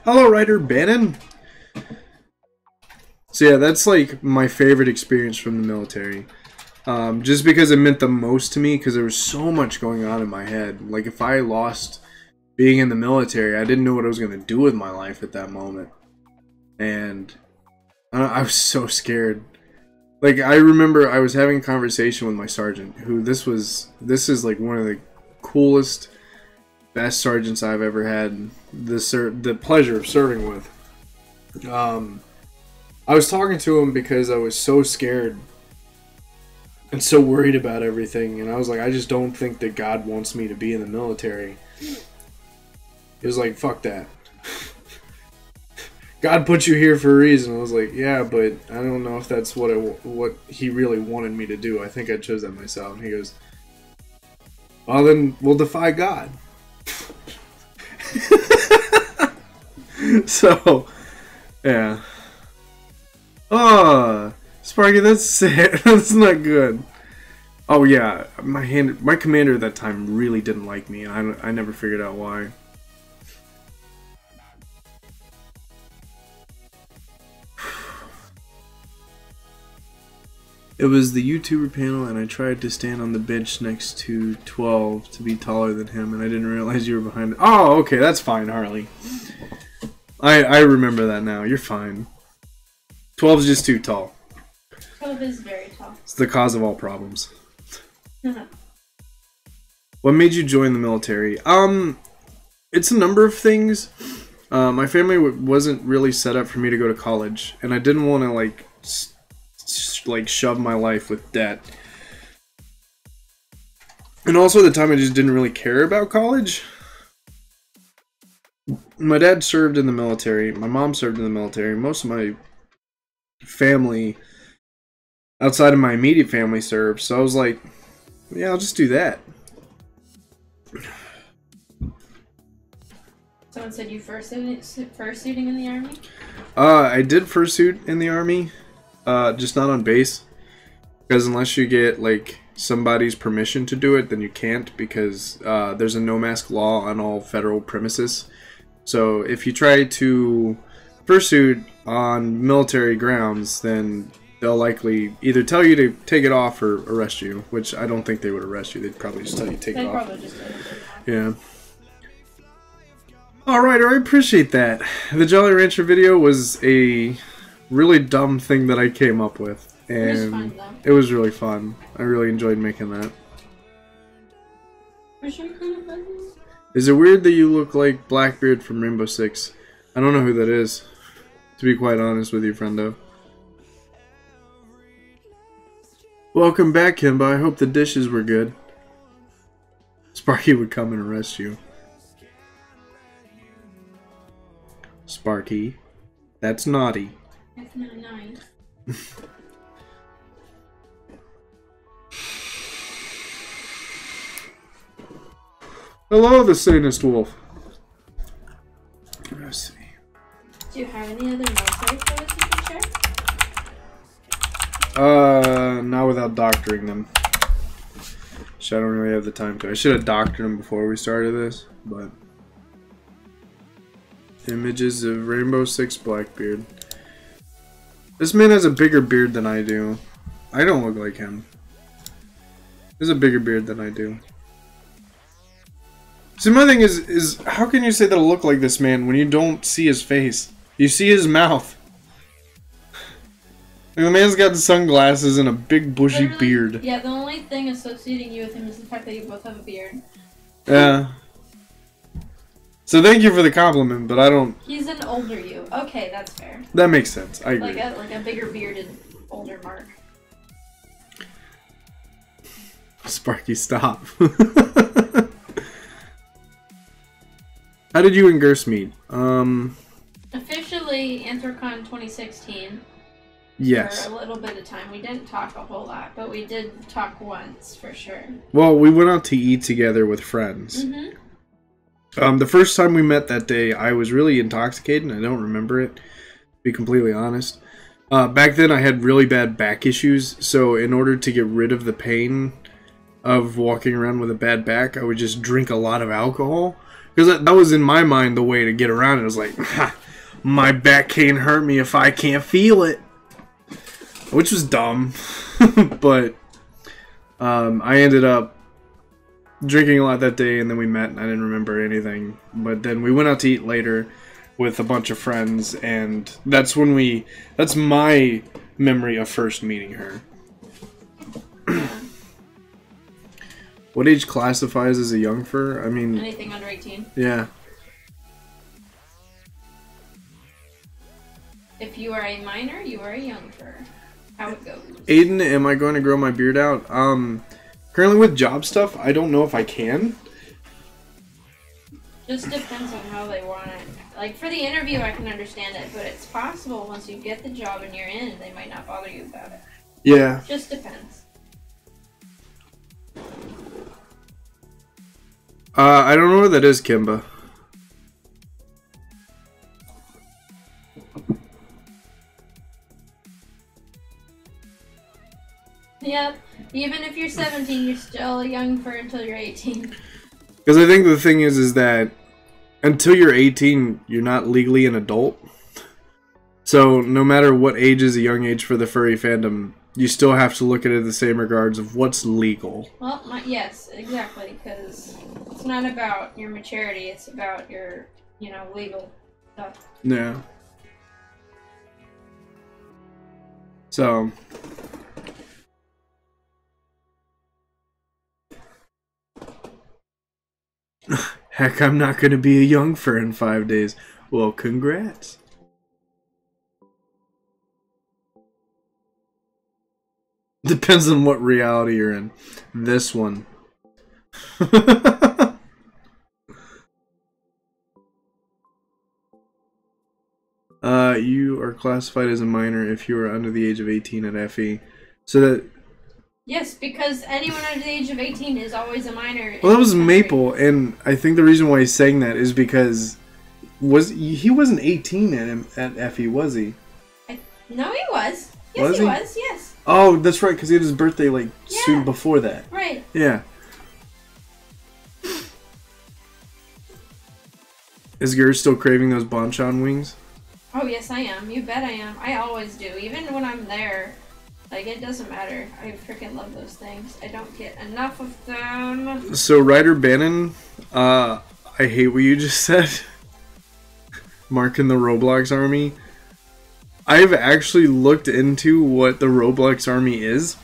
Hello, Ryder Bannon. So yeah, that's like my favorite experience from the military. Just because it meant the most to me, because there was so much going on in my head. Like, if I lost being in the military, I didn't know what I was going to do with my life at that moment. And I was so scared. Like, I remember I was having a conversation with my sergeant, who this is like one of the coolest, best sergeants I've ever had the pleasure of serving with. I was talking to him because I was so scared and so worried about everything, and I was like, I just don't think that God wants me to be in the military. He was like, fuck that. God put you here for a reason. I was like, yeah, but I don't know if that's what he really wanted me to do. I think I chose that myself. And he goes, well, then we'll defy God. So, yeah. Oh, Sparky, that's sad. That's not good. Oh yeah, my commander at that time really didn't like me, and I never figured out why. It was the YouTuber panel, and I tried to stand on the bench next to 12 to be taller than him, and I didn't realize you were behind it. Oh, okay, that's fine, Harley. I remember that now. You're fine. 12 is just too tall. 12 is very tall. It's the cause of all problems. What made you join the military? It's a number of things. My family wasn't really set up for me to go to college, and I didn't want to like shove my life with debt. And also at the time I just didn't really care about college. My dad served in the military. My mom served in the military. Most of my family outside of my immediate family served. So I was like, yeah, I'll just do that. Someone said you fursuiting in the army? I did fursuit in the army. Just not on base. Because unless you get, like, somebody's permission to do it, then you can't, because there's a no-mask law on all federal premises. So if you try to fursuit on military grounds, then they'll likely either tell you to take it off or arrest you, which I don't think they would arrest you. They'd probably just tell you to take it off. Yeah. Alright, I appreciate that. The Jolly Rancher video was a really dumb thing that I came up with. And it was really fun. I really enjoyed making that. Is it weird that you look like Blackbeard from Rainbow Six? I don't know who that is, to be quite honest with you, friendo. Welcome back, Kimba. I hope the dishes were good. Sparky would come and arrest you. Sparky. That's naughty. That's not nice. Hello, the sanest wolf. Let's see. Do you have any other military photos you can share? Not without doctoring them. I don't really have the time to. I should have doctored them before we started this, but... Images of Rainbow Six Blackbeard. This man has a bigger beard than I do. I don't look like him. He has a bigger beard than I do. See, my thing is how can you say that I look like this man when you don't see his face? You see his mouth. Like, the man's got sunglasses and a big bushy beard. Yeah, the only thing associating you with him is the fact that you both have a beard. Yeah. So thank you for the compliment, but I don't... He's an older you. Okay, that's fair. That makes sense. I agree. Like a bigger bearded older Mark. Sparky, stop. How did you and Gerst meet? Officially, Anthrocon 2016. Yes. For a little bit of time. We didn't talk a whole lot, but we did talk once, for sure. Well, we went out to eat together with friends. Mm-hmm. The first time we met that day, I was really intoxicated, and I don't remember it, to be completely honest. Back then, I had really bad back issues, so in order to get rid of the pain of walking around with a bad back, I would just drink a lot of alcohol. Because that was, in my mind, the way to get around it. It was like, ha, my back can't hurt me if I can't feel it. Which was dumb. But I ended up drinking a lot that day, and then we met, and I didn't remember anything. But then we went out to eat later with a bunch of friends, and that's when that's my memory of first meeting her. What age classifies as a young fur? I mean... Anything under 18. Yeah. If you are a minor, you are a young fur. How it goes. Aiden, am I going to grow my beard out? Currently with job stuff, I don't know if I can. Just depends on how they want it. Like, for the interview, I can understand it, but it's possible once you get the job and you're in, they might not bother you about it. Yeah. Just depends. I don't know what that is, Kimba. Yep. Even if you're 17, you're still a young fur until you're 18. Because I think the thing is that until you're 18, you're not legally an adult. So no matter what age is a young age for the furry fandom, you still have to look at it in the same regards of what's legal. Well, yes, exactly, because it's not about your maturity, it's about your, legal stuff. Yeah. So... Heck, I'm not going to be a young fur in 5 days. Well, congrats. Depends on what reality you're in. This one. You are classified as a minor if you are under the age of 18 at FE. So that... Yes, because anyone under the age of 18 is always a minor. Well, that was Maple, and I think the reason why he's saying that is because he wasn't 18 at FE, was he? No, he was. Yes, he was, yes. Oh, that's right, because he had his birthday, soon before that. Right. Yeah. Is Gert still craving those bonchon wings? Oh, yes, I am. You bet I am. I always do. Even when I'm there, it doesn't matter. I freaking love those things. I don't get enough of them. So, Ryder Bannon, I hate what you just said. Marking the Roblox army. I've actually looked into what the Roblox army is.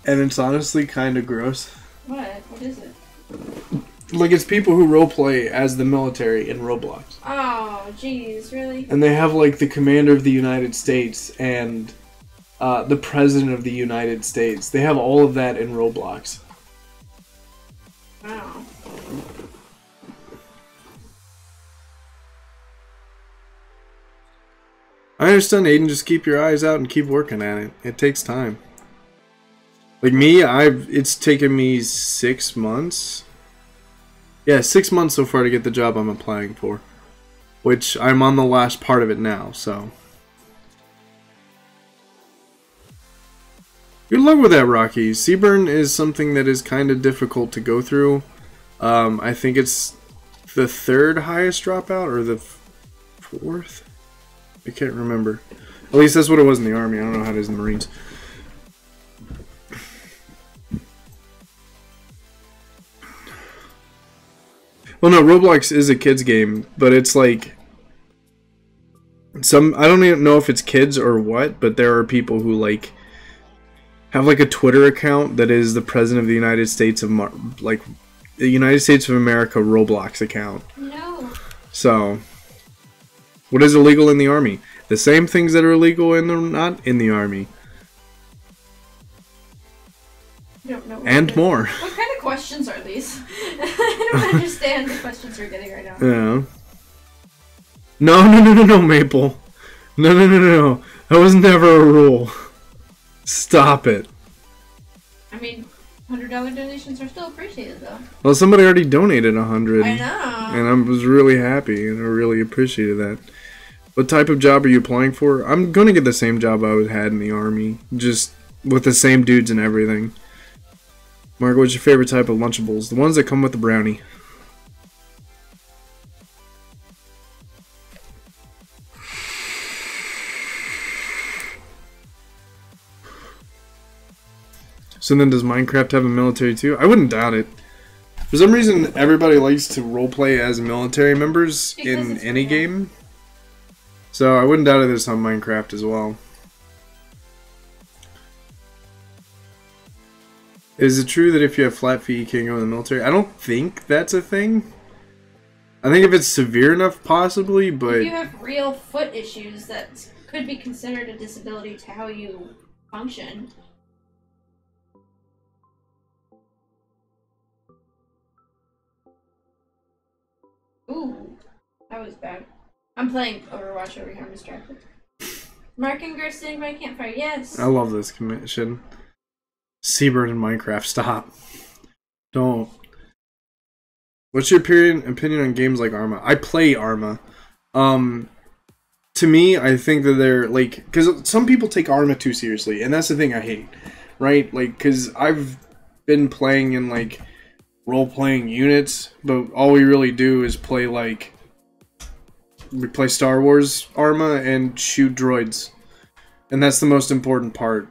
And it's honestly kind of gross. What? What is it? It's people who roleplay as the military in Roblox. Oh, jeez, really? And they have, the Commander of the United States and the President of the United States. They have all of that in Roblox. Wow. I understand, Aiden. Just keep your eyes out and keep working at it. It takes time. Like me, it's taken me 6 months. Yeah, 6 months so far to get the job I'm applying for. Which I'm on the last part of it now, so. Good luck with that, Rocky. Seaburn is something that is kind of difficult to go through. I think it's the 3rd highest dropout, or the 4th? I can't remember. At least that's what it was in the Army. I don't know how it is in the Marines. Well, no, Roblox is a kids game, but it's like I don't even know if it's kids or what, but there are people who like have like a Twitter account that is the President of the United States of like the United States of America Roblox account. No. So, what is illegal in the Army? The same things that are illegal and they're not in the Army. I don't know. And more. What kind of questions are these? I don't understand the questions we're getting right now. Yeah. No, Maple. No. That was never a rule. Stop it. I mean, $100 donations are still appreciated, though. Well, somebody already donated 100. I know. And I was really happy, and I really appreciated that. What type of job are you applying for? I'm gonna get the same job I had in the Army, just with the same dudes and everything. Mark, what's your favorite type of Lunchables? The ones that come with the brownie. So then does Minecraft have a military too? I wouldn't doubt it. For some reason, everybody likes to roleplay as military members in any game. So I wouldn't doubt it there's on Minecraft as well. Is it true that if you have flat feet you can't go in the military? I don't think that's a thing. I think if it's severe enough, possibly, but... If you have real foot issues, that could be considered a disability to how you function. Ooh, that was bad. I'm playing Overwatch over here, I'm distracted. Mark and Gerst sitting by campfire, yes! I love this commission. Seabird in Minecraft, stop. Don't. What's your opinion on games like Arma? I play Arma. To me, I think that they're, like... Because some people take Arma too seriously, and that's the thing I hate. Right? Like, because I've been playing in, like, role-playing units, but all we really do is play, like... We play Star Wars Arma and shoot droids. And that's the most important part.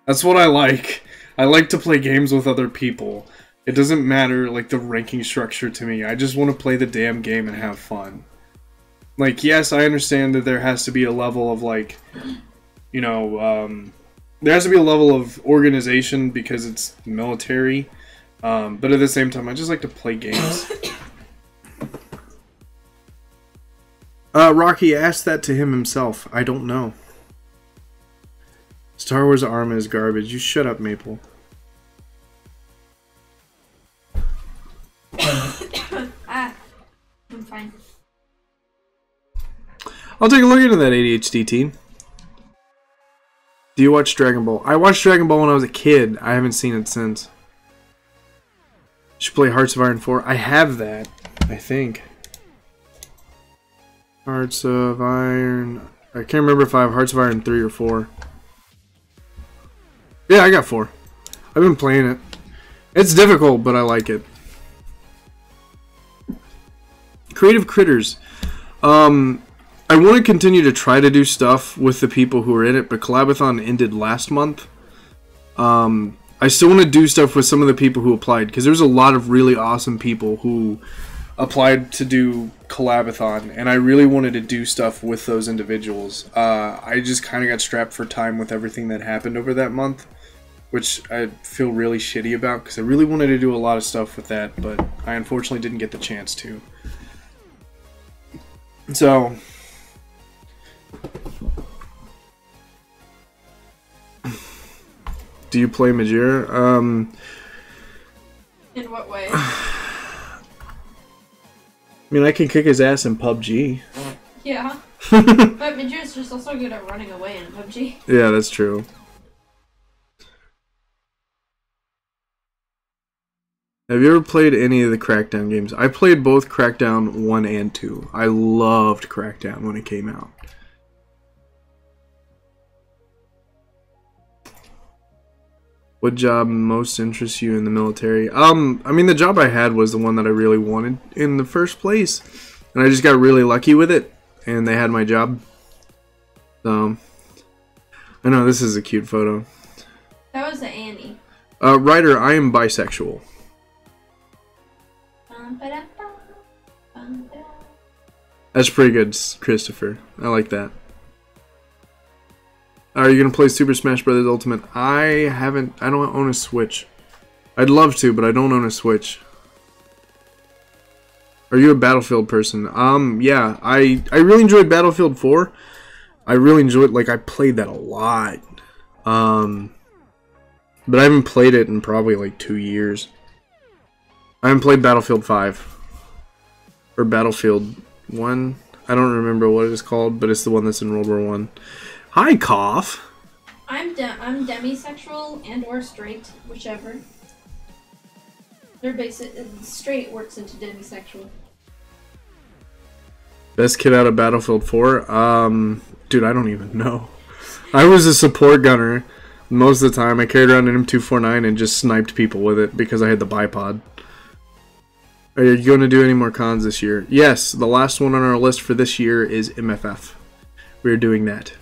That's what I like. I like to play games with other people. It doesn't matter, like, the ranking structure to me. I just want to play the damn game and have fun. Like, yes, I understand that there has to be a level of, like, you know, there has to be a level of organization because it's military. But at the same time, I just like to play games. Rocky asked that to him himself. I don't know. Star Wars Arma is garbage. You shut up, Maple. I'm fine. I'll take a look into that ADHD teen. Do you watch Dragon Ball? I watched Dragon Ball when I was a kid. I haven't seen it since. Should play Hearts of Iron 4. I have that, I think. Hearts of Iron... I can't remember if I have Hearts of Iron 3 or 4. Yeah, I got 4. I've been playing it. It's difficult, but I like it. Creative Critters. I want to continue to try to do stuff with the people who are in it, but Collabathon ended last month. I still want to do stuff with some of the people who applied, because there's a lot of really awesome people who applied to do Collabathon, and I really wanted to do stuff with those individuals. I just kind of got strapped for time with everything that happened over that month, which I feel really shitty about, because I really wanted to do a lot of stuff with that, but I unfortunately didn't get the chance to. So... Do you play Majira? In what way? I mean, I can kick his ass in PUBG. Yeah. But Midget's just also good at running away in PUBG. Yeah, that's true. Have you ever played any of the Crackdown games? I played both Crackdown 1 and 2. I loved Crackdown when it came out. What job most interests you in the military? I mean, the job I had was the one that I really wanted in the first place. And I just got really lucky with it. And they had my job. So, I know this is a cute photo. That was Annie. Ryder, I am bisexual. That's pretty good, Christopher. I like that. Are you gonna play Super Smash Bros. Ultimate? I don't own a Switch. I'd love to, but I don't own a Switch. Are you a Battlefield person? Yeah. I really enjoyed Battlefield 4. I really enjoyed, like, I played that a lot. But I haven't played it in probably like 2 years. I haven't played Battlefield 5. Or Battlefield 1. I don't remember what it is called, but it's the one that's in World War 1. Hi, Cough! I'm demisexual and or straight, whichever. They're basic. Straight works into demisexual. Best kid out of Battlefield 4? Dude, I don't even know. I was a support gunner most of the time. I carried around an M249 and just sniped people with it because I had the bipod. Are you going to do any more cons this year? Yes, the last one on our list for this year is MFF. We're doing that.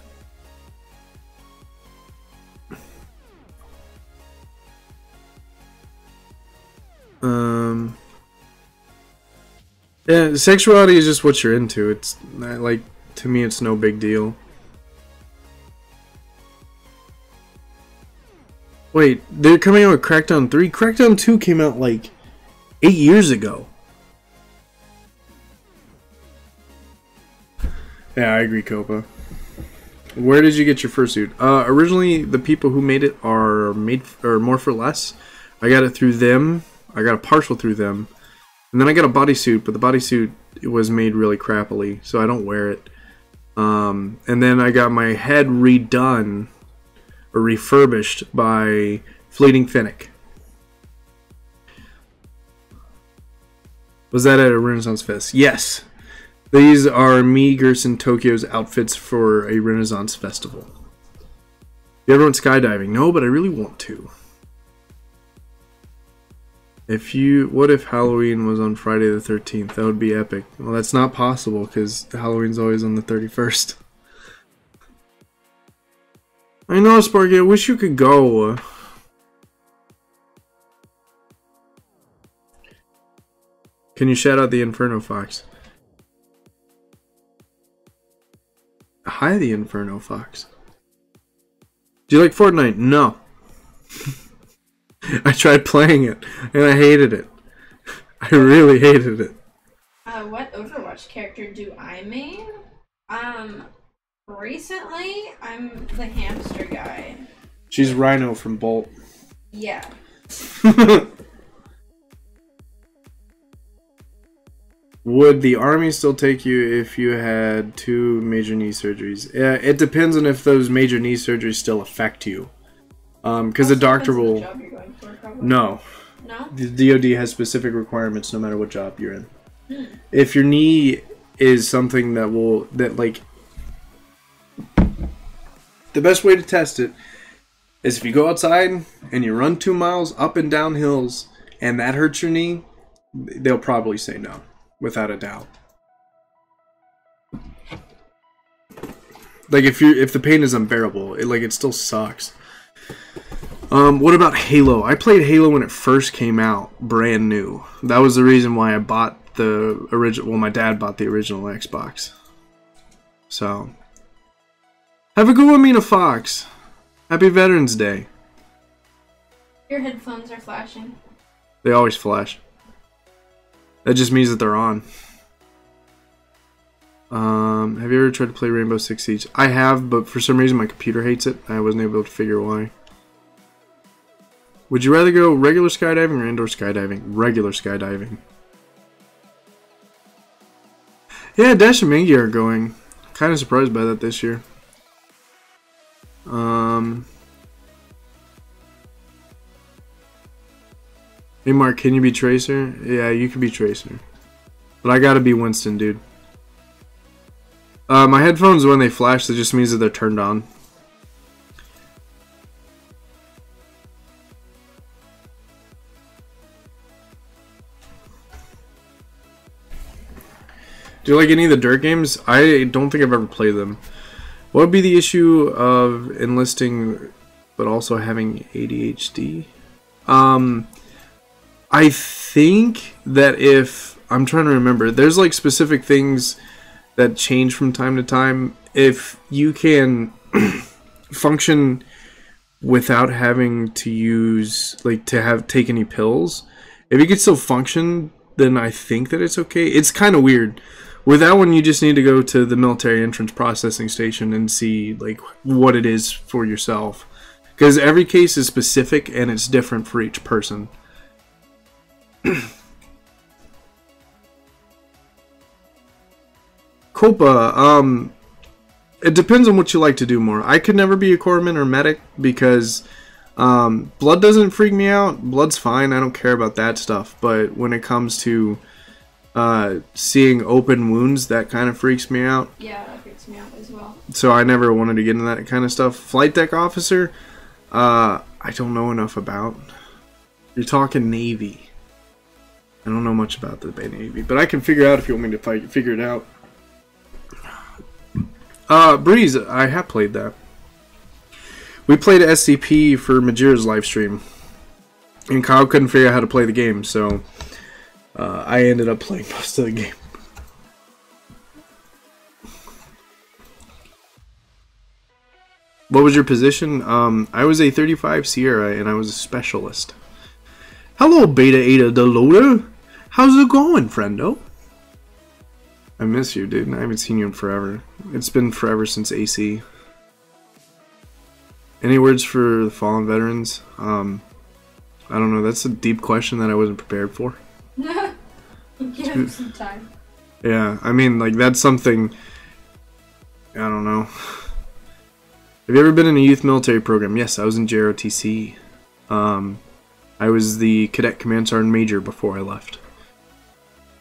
Yeah, sexuality is just what you're into. It's like, to me, it's no big deal. Wait, they're coming out with Crackdown 3? Crackdown 2 came out like 8 years ago. Yeah, I agree, Copa. Where did you get your fursuit? Originally, the people who made it are More for Less. I got it through them. I got a partial through them. And then I got a bodysuit, but the bodysuit was made really crappily, so I don't wear it. And then I got my head redone, or refurbished, by Fleeting Finnick. Was that at a Renaissance Fest? Yes. These are me, Gerson, Tokyo's outfits for a Renaissance festival. You ever went skydiving? No, but I really want to. What if Halloween was on Friday the 13th? That would be epic. Well, that's not possible because Halloween's always on the 31st. I know, Sparky. I wish you could go. Can you shout out the Inferno Fox? Hi, the Inferno Fox. Do you like Fortnite? No. I tried playing it, and I hated it. I really hated it. What Overwatch character do I main? Recently, I'm the hamster guy. She's Rhino from Bolt. Yeah. Would the army still take you if you had 2 major knee surgeries? Yeah, it depends on if those major knee surgeries still affect you. Because the doctor will... Job you're going for, probably. No. No? The DoD has specific requirements no matter what job you're in. If your knee is something that like... The best way to test it is if you go outside and you run 2 miles up and down hills and that hurts your knee, they'll probably say no, without a doubt. Like if the pain is unbearable, it still sucks. What about Halo? I played Halo when it first came out, brand new. That was the reason why I bought the original. Well, my dad bought the original Xbox. So, have a good one, Mina Fox. Happy Veterans Day. Your headphones are flashing. They always flash. That just means that they're on. Have you ever tried to play Rainbow Six Siege? I have, but for some reason my computer hates it. I wasn't able to figure why. Would you rather go regular skydiving or indoor skydiving? Regular skydiving. Yeah, Dash and Mangy are going. Kind of surprised by that this year. Hey Mark, can you be Tracer? Yeah, you can be Tracer. But I gotta be Winston, dude. My headphones, when they flash, that just means that they're turned on. Do you like any of the Dirt games? I don't think I've ever played them. What would be the issue of enlisting but also having ADHD? I think that if... I'm trying to remember. There's like specific things that change from time to time. If you can function without having to use... like to take any pills. If you can still function, then I think that it's okay. It's kind of weird. With that one, you just need to go to the military entrance processing station and see like what it is for yourself. Because every case is specific and it's different for each person. Copa, it depends on what you like to do more. I could never be a corpsman or medic because blood doesn't freak me out. Blood's fine. I don't care about that stuff. But when it comes to seeing open wounds, that kind of freaks me out. Yeah, that freaks me out as well. So I never wanted to get into that kind of stuff. Flight deck officer, I don't know enough about. You're talking Navy. I don't know much about the Navy, but I can figure out if you want me to figure it out. Breeze, I have played that. We played SCP for Majira's live stream, and Kyle couldn't figure out how to play the game, so I ended up playing most of the game. What was your position? I was a 35 Sierra, and I was a specialist. Hello, Beta Ada Deloader. How's it going, friendo? I miss you, dude. I haven't seen you in forever. It's been forever since AC. Any words for the fallen veterans? I don't know. That's a deep question that I wasn't prepared for. Give him some time. Yeah, I mean, like, that's something... I don't know. Have you ever been in a youth military program? Yes, I was in JROTC. I was the Cadet Command Sergeant Major before I left.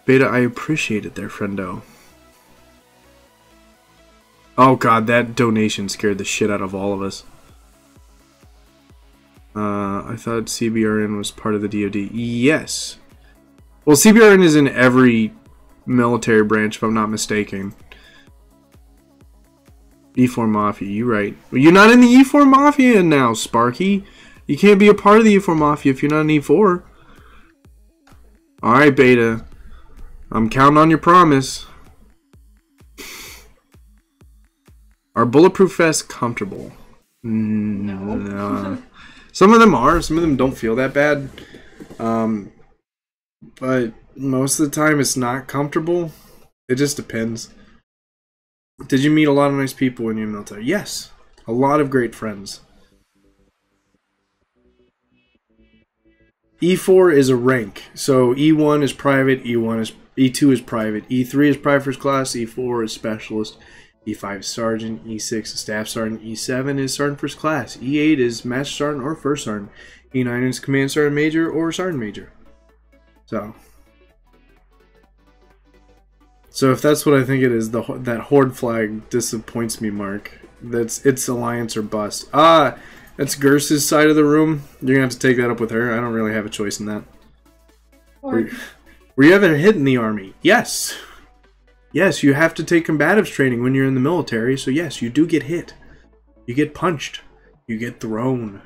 Beta, I appreciate it there, friendo. Oh god, that donation scared the shit out of all of us. I thought CBRN was part of the DoD. Yes. Well, CBRN is in every military branch, if I'm not mistaken. E4 Mafia, you right. Well, you're not in the E4 Mafia now, Sparky. You can't be a part of the E4 Mafia if you're not an E4. Alright, Beta. I'm counting on your promise. Are bulletproof vests comfortable? No. Some of them are. Some of them don't feel that bad. But most of the time it's not comfortable. It just depends. Did you meet a lot of nice people in your military? Yes. A lot of great friends. E4 is a rank. So E1 is private, E2 is private, E3 is private first class, E4 is specialist, E5 is sergeant, E6 is staff sergeant, E7 is sergeant first class, E8 is master sergeant or first sergeant, E9 is command sergeant major or sergeant major. So if that's what I think it is, that horde flag disappoints me, Mark. It's alliance or bust. That's Gersa's side of the room. You're gonna have to take that up with her. I don't really have a choice in that. Were you ever hit in the army? Yes. Yes, you have to take combatives training when you're in the military, so yes, you do get hit. You get punched. You get thrown.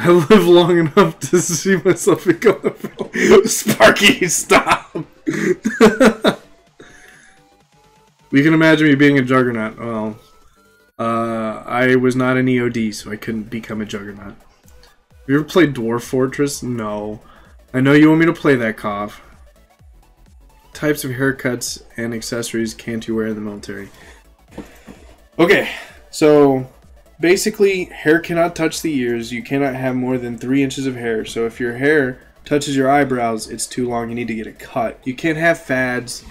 I live long enough to see myself become a villain. Sparky, stop! We can imagine me being a juggernaut. Well, I was not an EOD, so I couldn't become a juggernaut. Have you ever played Dwarf Fortress? No. I know you want me to play that, Cough. Types of haircuts and accessories can't you wear in the military? Okay, so basically, hair cannot touch the ears. You cannot have more than 3 inches of hair. So if your hair touches your eyebrows, it's too long. You need to get it cut. You can't have fads,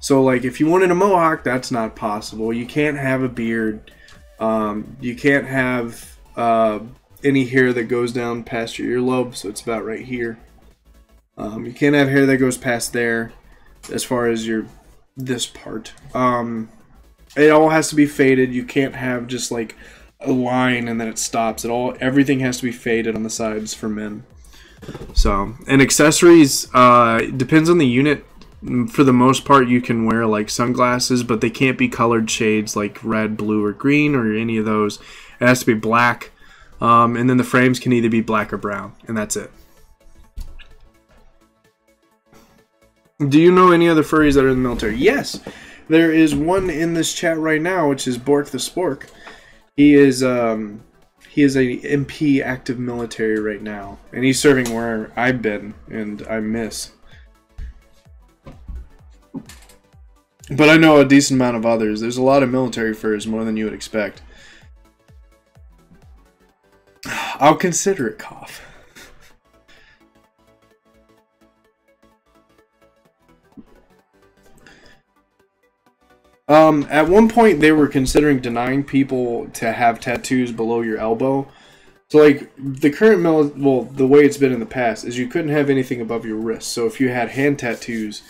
So, like, if you wanted a mohawk, that's not possible. You can't have a beard. You can't have any hair that goes down past your earlobe, so it's about right here. You can't have hair that goes past there, as far as this part. It all has to be faded. You can't have just like a line and then it stops. Everything has to be faded on the sides for men. So, and accessories, depends on the unit. For the most part, you can wear like sunglasses, but they can't be colored shades like red, blue, or green, or any of those. It has to be black, and then the frames can either be black or brown, and that's it. Do you know any other furries that are in the military? Yes, there is one in this chat right now, which is Bork the Spork. He is a MP active military right now, and he's serving where I've been, and I miss. But I know a decent amount of others. There's a lot of military furs, more than you would expect. I'll consider it, cough. At one point, they were considering denying people to have tattoos below your elbow. So, like, the current the way it's been in the past is you couldn't have anything above your wrist. So if you had hand tattoos,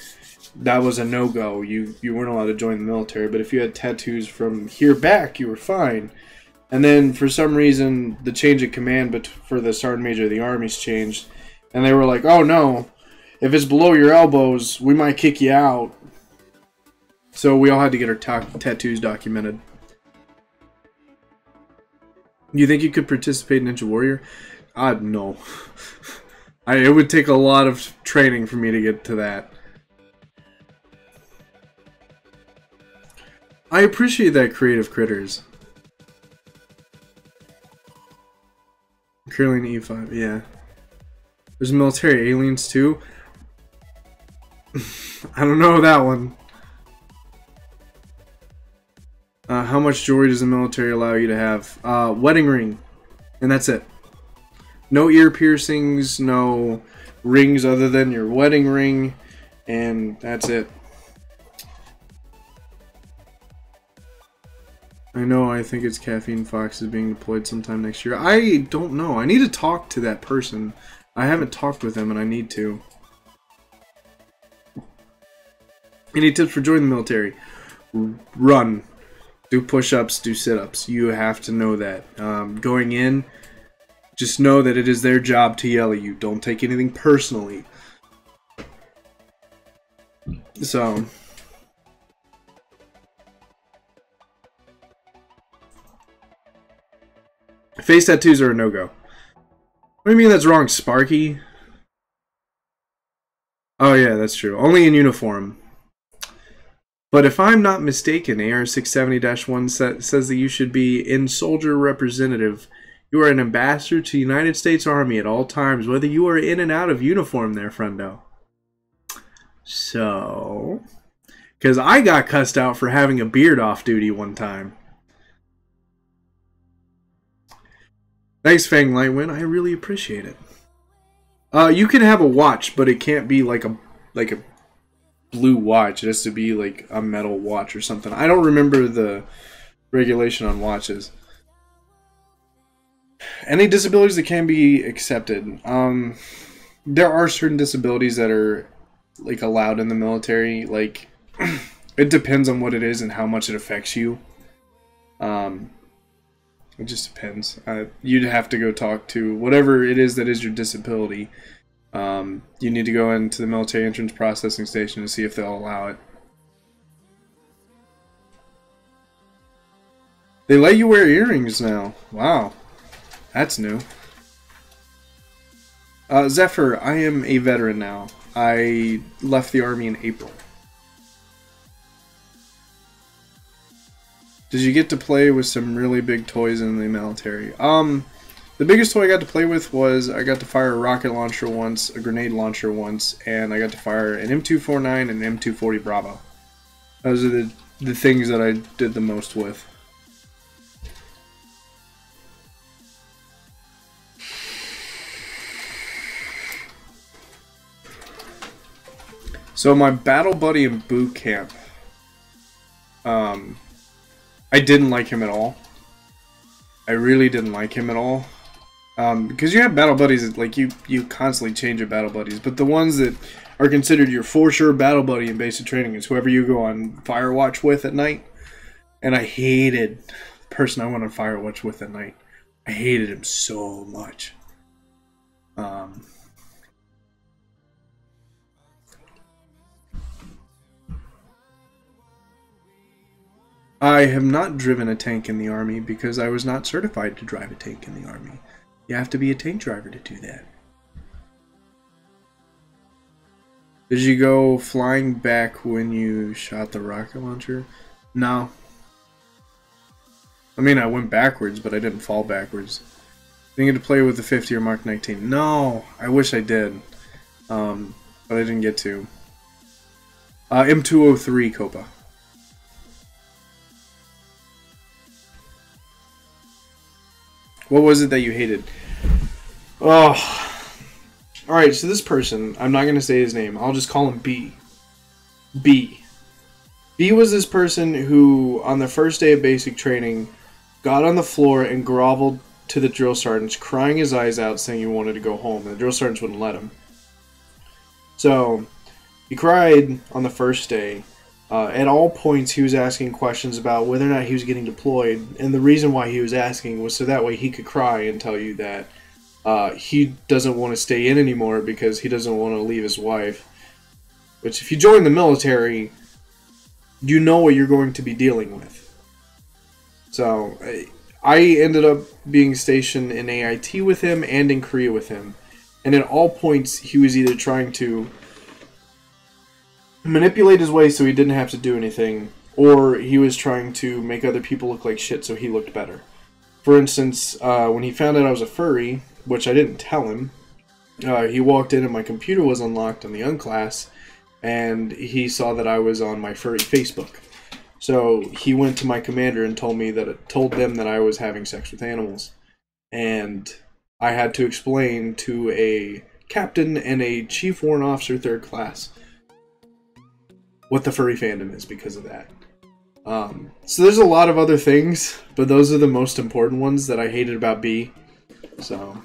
that was a no-go. You weren't allowed to join the military. But if you had tattoos from here back, you were fine. And then, for some reason, the change of command for the Sergeant Major of the Army's changed. And they were like, oh no, if it's below your elbows, we might kick you out. So we all had to get our tattoos documented. You think you could participate in Ninja Warrior? No. It would take a lot of training for me to get to that. I appreciate that, Creative Critters. Curling E5, yeah. There's military aliens too. I don't know that one. How much jewelry does the military allow you to have? Wedding ring, and that's it. No ear piercings, no rings other than your wedding ring, and that's it. I think it's Caffeine Fox is being deployed sometime next year. I don't know. I need to talk to that person. I haven't talked with him, and I need to. Any tips for joining the military? Run. Do push-ups, do sit-ups. You have to know that. Going in, just know that it is their job to yell at you. Don't take anything personally. So... face tattoos are a no-go. What do you mean that's wrong, Sparky? Oh yeah, that's true. Only in uniform. But if I'm not mistaken, AR-670-1 says that you should be in soldier representative. You are an ambassador to the United States Army at all times, whether you are in and out of uniform there, friendo. So... because I got cussed out for having a beard off duty one time. Thanks, Fang Lightwind. I really appreciate it. You can have a watch, but it can't be like a blue watch. It has to be like a metal watch or something. I don't remember the regulation on watches. Any disabilities that can be accepted? There are certain disabilities that are like allowed in the military. Like it depends on what it is and how much it affects you. It just depends. You'd have to go talk to whatever it is that is your disability. You need to go into the military entrance processing station to see if they'll allow it. They let you wear earrings now. Wow. That's new. Zephyr, I am a veteran now. I left the Army in April. Did you get to play with some really big toys in the military? The biggest toy I got to play with was I got to fire a rocket launcher once, a grenade launcher once, and I got to fire an M249 and an M240 Bravo. Those are the things that I did the most with. So my battle buddy in boot camp, I didn't like him at all. I really didn't like him at all. Because you have battle buddies that, like, you constantly change your battle buddies, but the ones that are considered your for sure battle buddy in basic training is whoever you go on Firewatch with at night. And I hated the person I went on Firewatch with at night. I hated him so much. I have not driven a tank in the Army because I was not certified to drive a tank in the Army. You have to be a tank driver to do that. Did you go flying back when you shot the rocket launcher? No. I mean, I went backwards, but I didn't fall backwards. Didn't get to play with the 50 or Mark 19. No, I wish I did. But I didn't get to. M203 Copa. What was it that you hated? Oh. Alright, so this person, I'm not going to say his name. I'll just call him B. B. B was this person who, on the first day of basic training, got on the floor and groveled to the drill sergeants, crying his eyes out, saying he wanted to go home. And the drill sergeants wouldn't let him. So, he cried on the first day. At all points, he was asking questions about whether or not he was getting deployed. And the reason why he was asking was so that way he could cry and tell you that he doesn't want to stay in anymore because he doesn't want to leave his wife. Which, if you join the military, you know what you're going to be dealing with. So, I ended up being stationed in AIT with him and in Korea with him. And at all points, he was either trying to manipulate his way so he didn't have to do anything, or he was trying to make other people look like shit so he looked better. For instance, when he found out I was a furry, which I didn't tell him, he walked in and my computer was unlocked on the unclass, and he saw that I was on my furry Facebook. So he went to my commander and told them that I was having sex with animals. And I had to explain to a captain and a chief warrant officer 3rd class what the furry fandom is because of that. So there's a lot of other things, but those are the most important ones that I hated about B. So,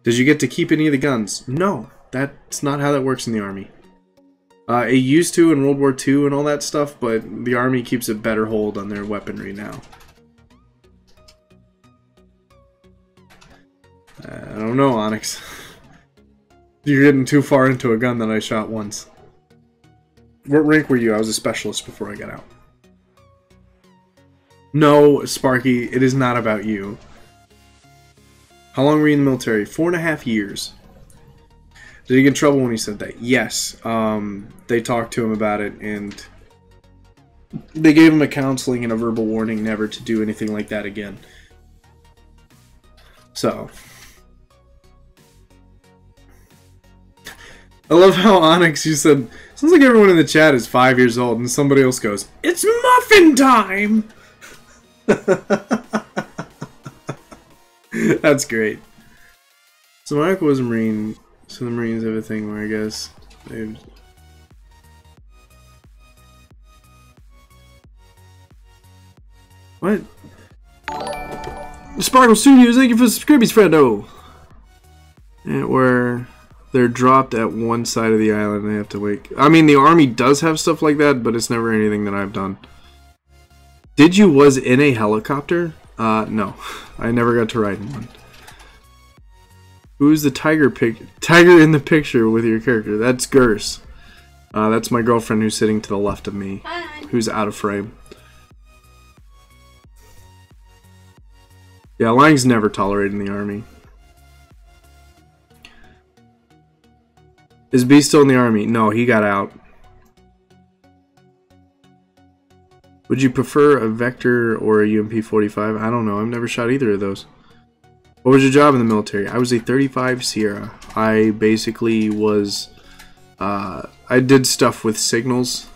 did you get to keep any of the guns? No, that's not how that works in the Army. It used to in World War II and all that stuff, but the Army keeps a better hold on their weaponry now. I don't know, Onyx. You're getting too far into a gun that I shot once. What rank were you? I was a specialist before I got out. No, Sparky, it is not about you. How long were you in the military? 4.5 years. Did he get in trouble when he said that? Yes. They talked to him about it, and they gave him a counseling and a verbal warning never to do anything like that again. So, I love how Onyx, you said, sounds like everyone in the chat is 5 years old, and somebody else goes, "It's muffin time!" That's great. So my uncle was a Marine, so the Marines have a thing where I guess they've... What? Sparkle Studios, thank you for the subscribers, friendo! And where they're dropped at one side of the island and they have to wait. I mean, the Army does have stuff like that, but it's never anything that I've done. Did you was in a helicopter? No. I never got to ride in one. Who's the tiger in the picture with your character? That's Gers. That's my girlfriend who's sitting to the left of me. Hi. Who's out of frame. Yeah, lying's never tolerated in the Army. Is B still in the Army? No, he got out. Would you prefer a Vector or a UMP-45? I don't know. I've never shot either of those. What was your job in the military? I was a 35 Sierra. I basically was... I did stuff with signals.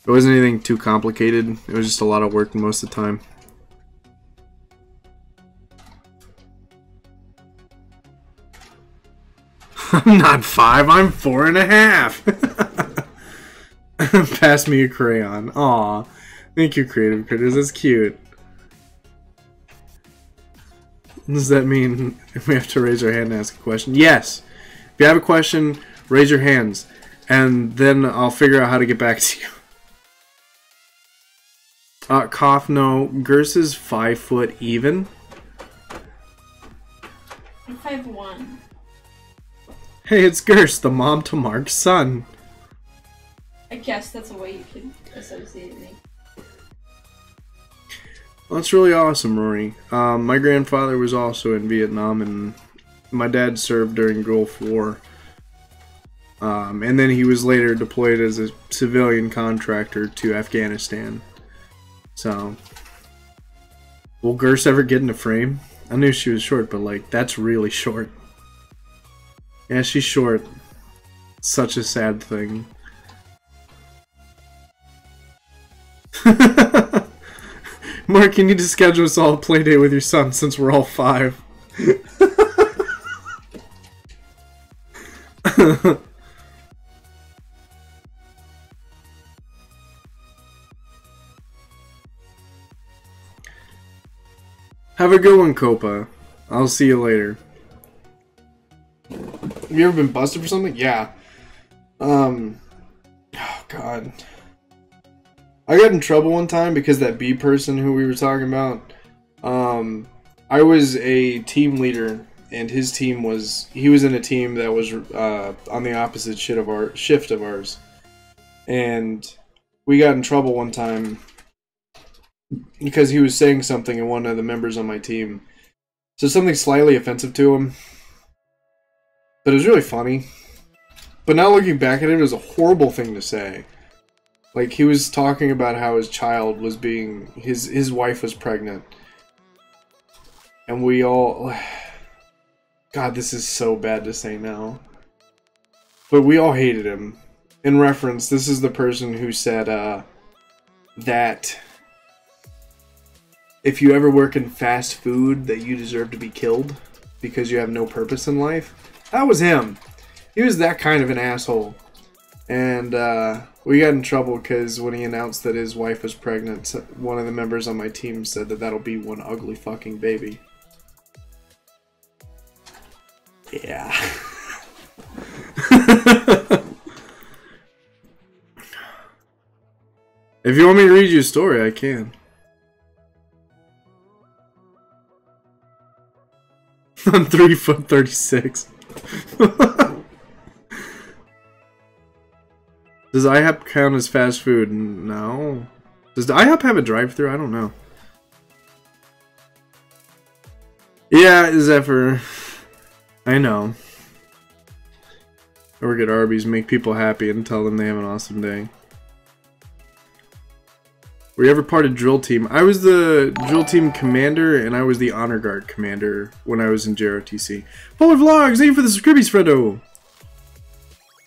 It wasn't anything too complicated. It was just a lot of work most of the time. I'm not 5, I'm 4.5. Pass me a crayon. Aw. Thank you, Creative Critters. That's cute. Does that mean we have to raise our hand and ask a question? Yes. If you have a question, raise your hands. And then I'll figure out how to get back to you. Cough, no. Gers is 5 foot even. I'm 5'1". Hey, it's Gers, the mom to Mark's son. I guess that's a way you could associate me. Well, that's really awesome, Rory. My grandfather was also in Vietnam, and my dad served during Gulf War. And then he was later deployed as a civilian contractor to Afghanistan. So, will Gers ever get in a frame? I knew she was short, but like, that's really short. Yeah, she's short. Such a sad thing. Mark, you need to schedule us all a play date with your son since we're all 5. Have a good one, Copa. I'll see you later. Have you ever been busted for something? Yeah. Oh, God. I got in trouble one time because that B person who we were talking about, I was a team leader, and his team was, he was in a team that was on the opposite shift of ours. And we got in trouble one time because he was saying something and one of the members on my team said something slightly offensive to him. But it was really funny. But now looking back at it, it was a horrible thing to say. Like, he was talking about how his child was being... His wife was pregnant. And we all... God, this is so bad to say now. But we all hated him. In reference, this is the person who said that if you ever work in fast food, that you deserve to be killed because you have no purpose in life. That was him. He was that kind of an asshole. And we got in trouble because when he announced that his wife was pregnant, one of the members on my team said that that'll be one ugly fucking baby. Yeah. If you want me to read you a story, I can. I'm 3'36". Does IHOP count as fast food? No. Does IHOP have a drive-thru? I don't know. Yeah, Zephyr. I know. I work at Arby's, make people happy and tell them they have an awesome day. Were you ever part of drill team? I was the drill team commander, and I was the honor guard commander when I was in JROTC. Polar Vlogs, thank you for the Scribbies, Fredo!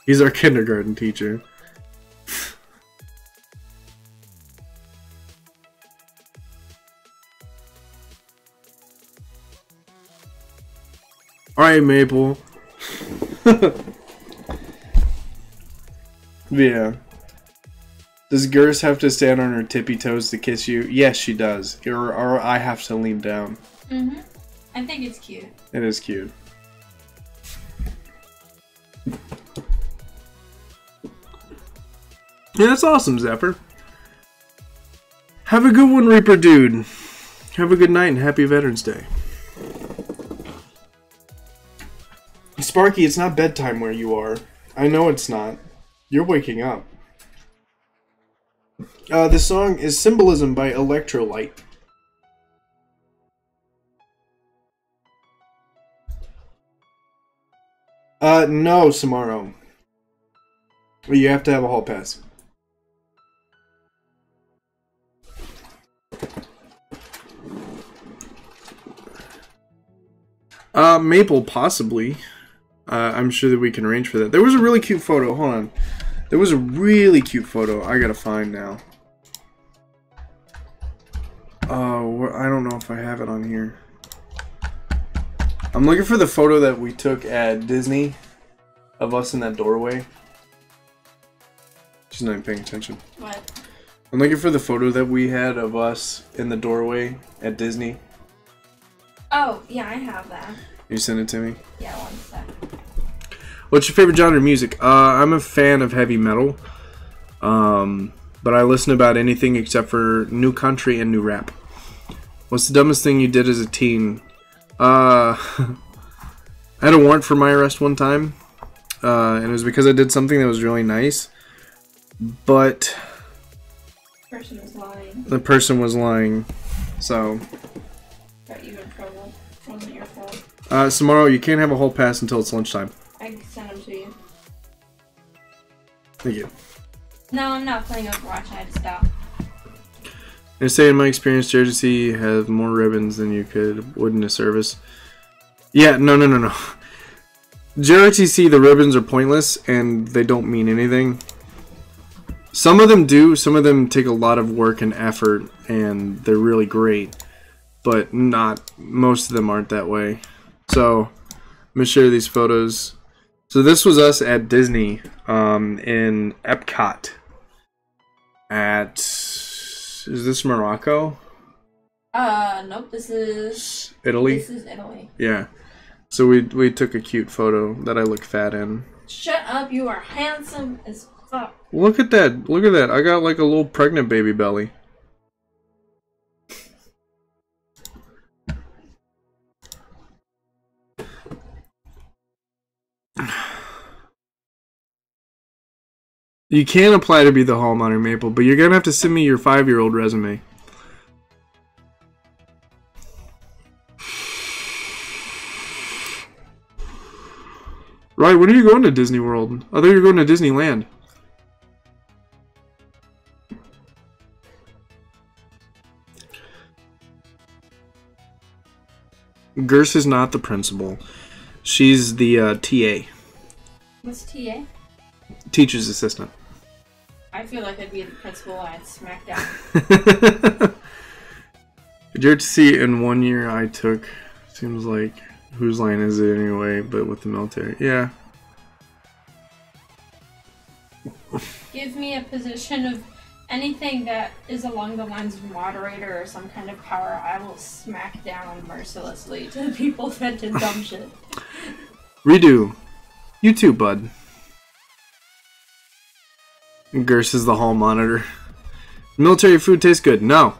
He's our kindergarten teacher. Alright, Maple. Yeah. Does Gers have to stand on her tippy toes to kiss you? Yes, she does. Or I have to lean down. Mm-hmm. I think it's cute. It is cute. Yeah, that's awesome, Zephyr. Have a good one, Reaper Dude. Have a good night and happy Veterans Day. Sparky, it's not bedtime where you are. I know it's not. You're waking up. This song is Symbolism by Electrolyte. No, Samaro. You have to have a hall pass. Maple, possibly. I'm sure that we can arrange for that. There was a really cute photo. Hold on. There was a really cute photo I gotta find now. Oh, I don't know if I have it on here. I'm looking for the photo that we took at Disney of us in that doorway. She's not even paying attention. What? I'm looking for the photo that we had of us in the doorway at Disney. Oh, yeah, I have that. You sent it to me? Yeah, one sec. What's your favorite genre of music? I'm a fan of heavy metal. But I listen to about anything except for new country and new rap. What's the dumbest thing you did as a teen? I had a warrant for my arrest one time. And it was because I did something that was really nice. But The person was lying. the person was lying. So, Got you in trouble. It wasn't your fault. tomorrow you can't have a whole pass until it's lunchtime. I sent them to you. Thank you. No, I'm not playing Overwatch. I had to stop. I say in my experience, JRTC have more ribbons than you would in a service. Yeah, no. JRTC, the ribbons are pointless and they don't mean anything. Some of them do. Some of them take a lot of work and effort and they're really great. But most of them aren't that way. So, I'm going to share these photos. So this was us at Disney in Epcot. Is this Morocco? Nope, this is... Italy? This is Italy. Yeah. So we took a cute photo that I look fat in. Shut up, you are handsome as fuck. Look at that. Look at that. I got like a little pregnant baby belly. You can apply to be the hall monitor, Maple, but you're gonna have to send me your 5-year-old resume. Right, when are you going to Disney World? I thought you were going to Disneyland. Gerse is not the principal. She's the TA. What's TA? Teacher's assistant. I feel like I'd be the principal and I'd smack down. Did you ever see in 1 year I took, seems like, whose line is it anyway, but with the military? Yeah. Give me a position of anything that is along the lines of moderator or some kind of power. I will smack down mercilessly to the people that did dumb shit. Redo. You too, bud. Gerse is the hall monitor. Military food tastes good. No.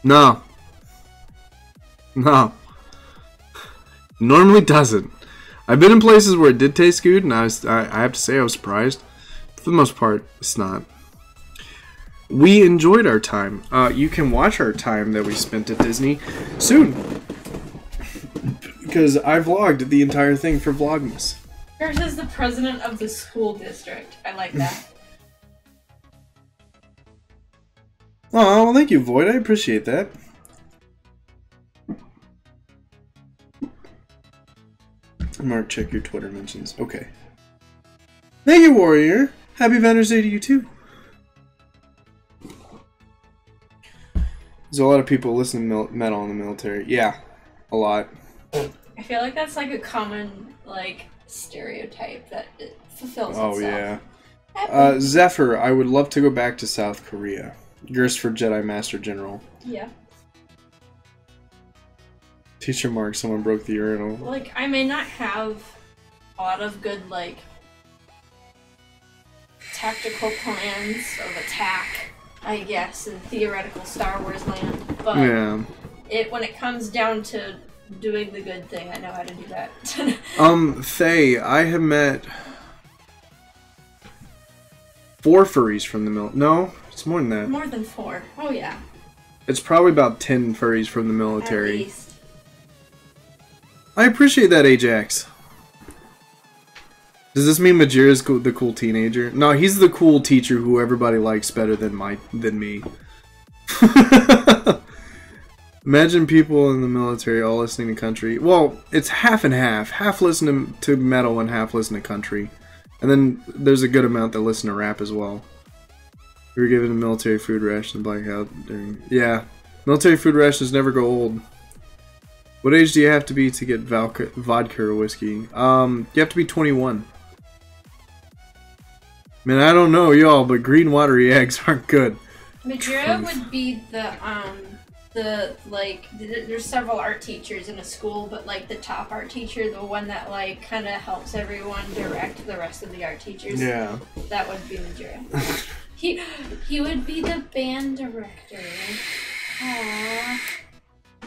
No. No. Normally doesn't. I've been in places where it did taste good, and I have to say I was surprised. For the most part, it's not. We enjoyed our time. You can watch our time that we spent at Disney soon. Because I vlogged the entire thing for Vlogmas. Yours is the president of the school district. I like that. Oh, well, thank you, Void. I appreciate that. Mark, check your Twitter mentions. Okay. Thank you, Warrior. Happy Veterans Day to you, too. There's a lot of people listening to metal in the military. Yeah, a lot. I feel like that's like a common, like, stereotype that it fulfills Oh, itself. yeah. Zephyr, I would love to go back to South Korea. Gerst for Jedi Master General. Yeah. Teacher Mark, someone broke the urinal. Like, I may not have a lot of good, like, tactical plans of attack, I guess, in theoretical Star Wars land, but Yeah. when it comes down to doing the good thing, I know how to do that. Faye, I have met 4 furries from the No, it's more than that. More than 4. Oh, yeah. It's probably about 10 furries from the At military. least. I appreciate that, Ajax. Does this mean Majira's the cool teenager? No, he's the cool teacher who everybody likes better than me. Imagine people in the military all listening to country. Well, it's half and half. Half listen to metal and half listen to country. And then there's a good amount that listen to rap as well. We were given a military food ration blackout during... Yeah, military food rations never go old. What age do you have to be to get vodka or whiskey? You have to be 21. Man, I don't know y'all, but green watery eggs aren't good. Majira would be there's several art teachers in a school, but like the top art teacher, the one that like kind of helps everyone direct the rest of the art teachers. Yeah. That would be Majira. he would be the band director. Aww.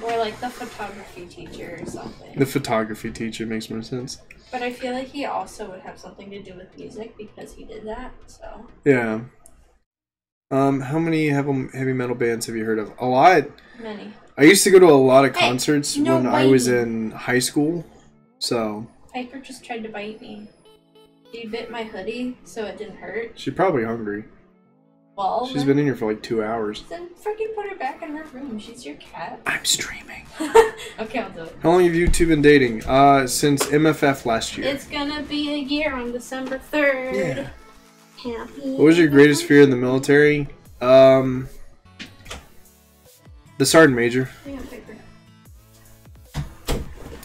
Or like the photography teacher or something. The photography teacher makes more sense. But I feel like he also would have something to do with music because he did that, so. Yeah. How many heavy metal bands have you heard of? A lot. Many. I used to go to a lot of concerts when I was in high school, so. Piper just tried to bite me. She bit my hoodie, so it didn't hurt. She's probably hungry. Well, she's been in here for like 2 hours. Then freaking put her back in her room. She's your cat. I'm streaming. Okay, I'll do it. How long have you two been dating? Since MFF last year. It's gonna be a year on December 3rd. Yeah. Happy. What was your greatest fear in the military? The sergeant major. Yeah,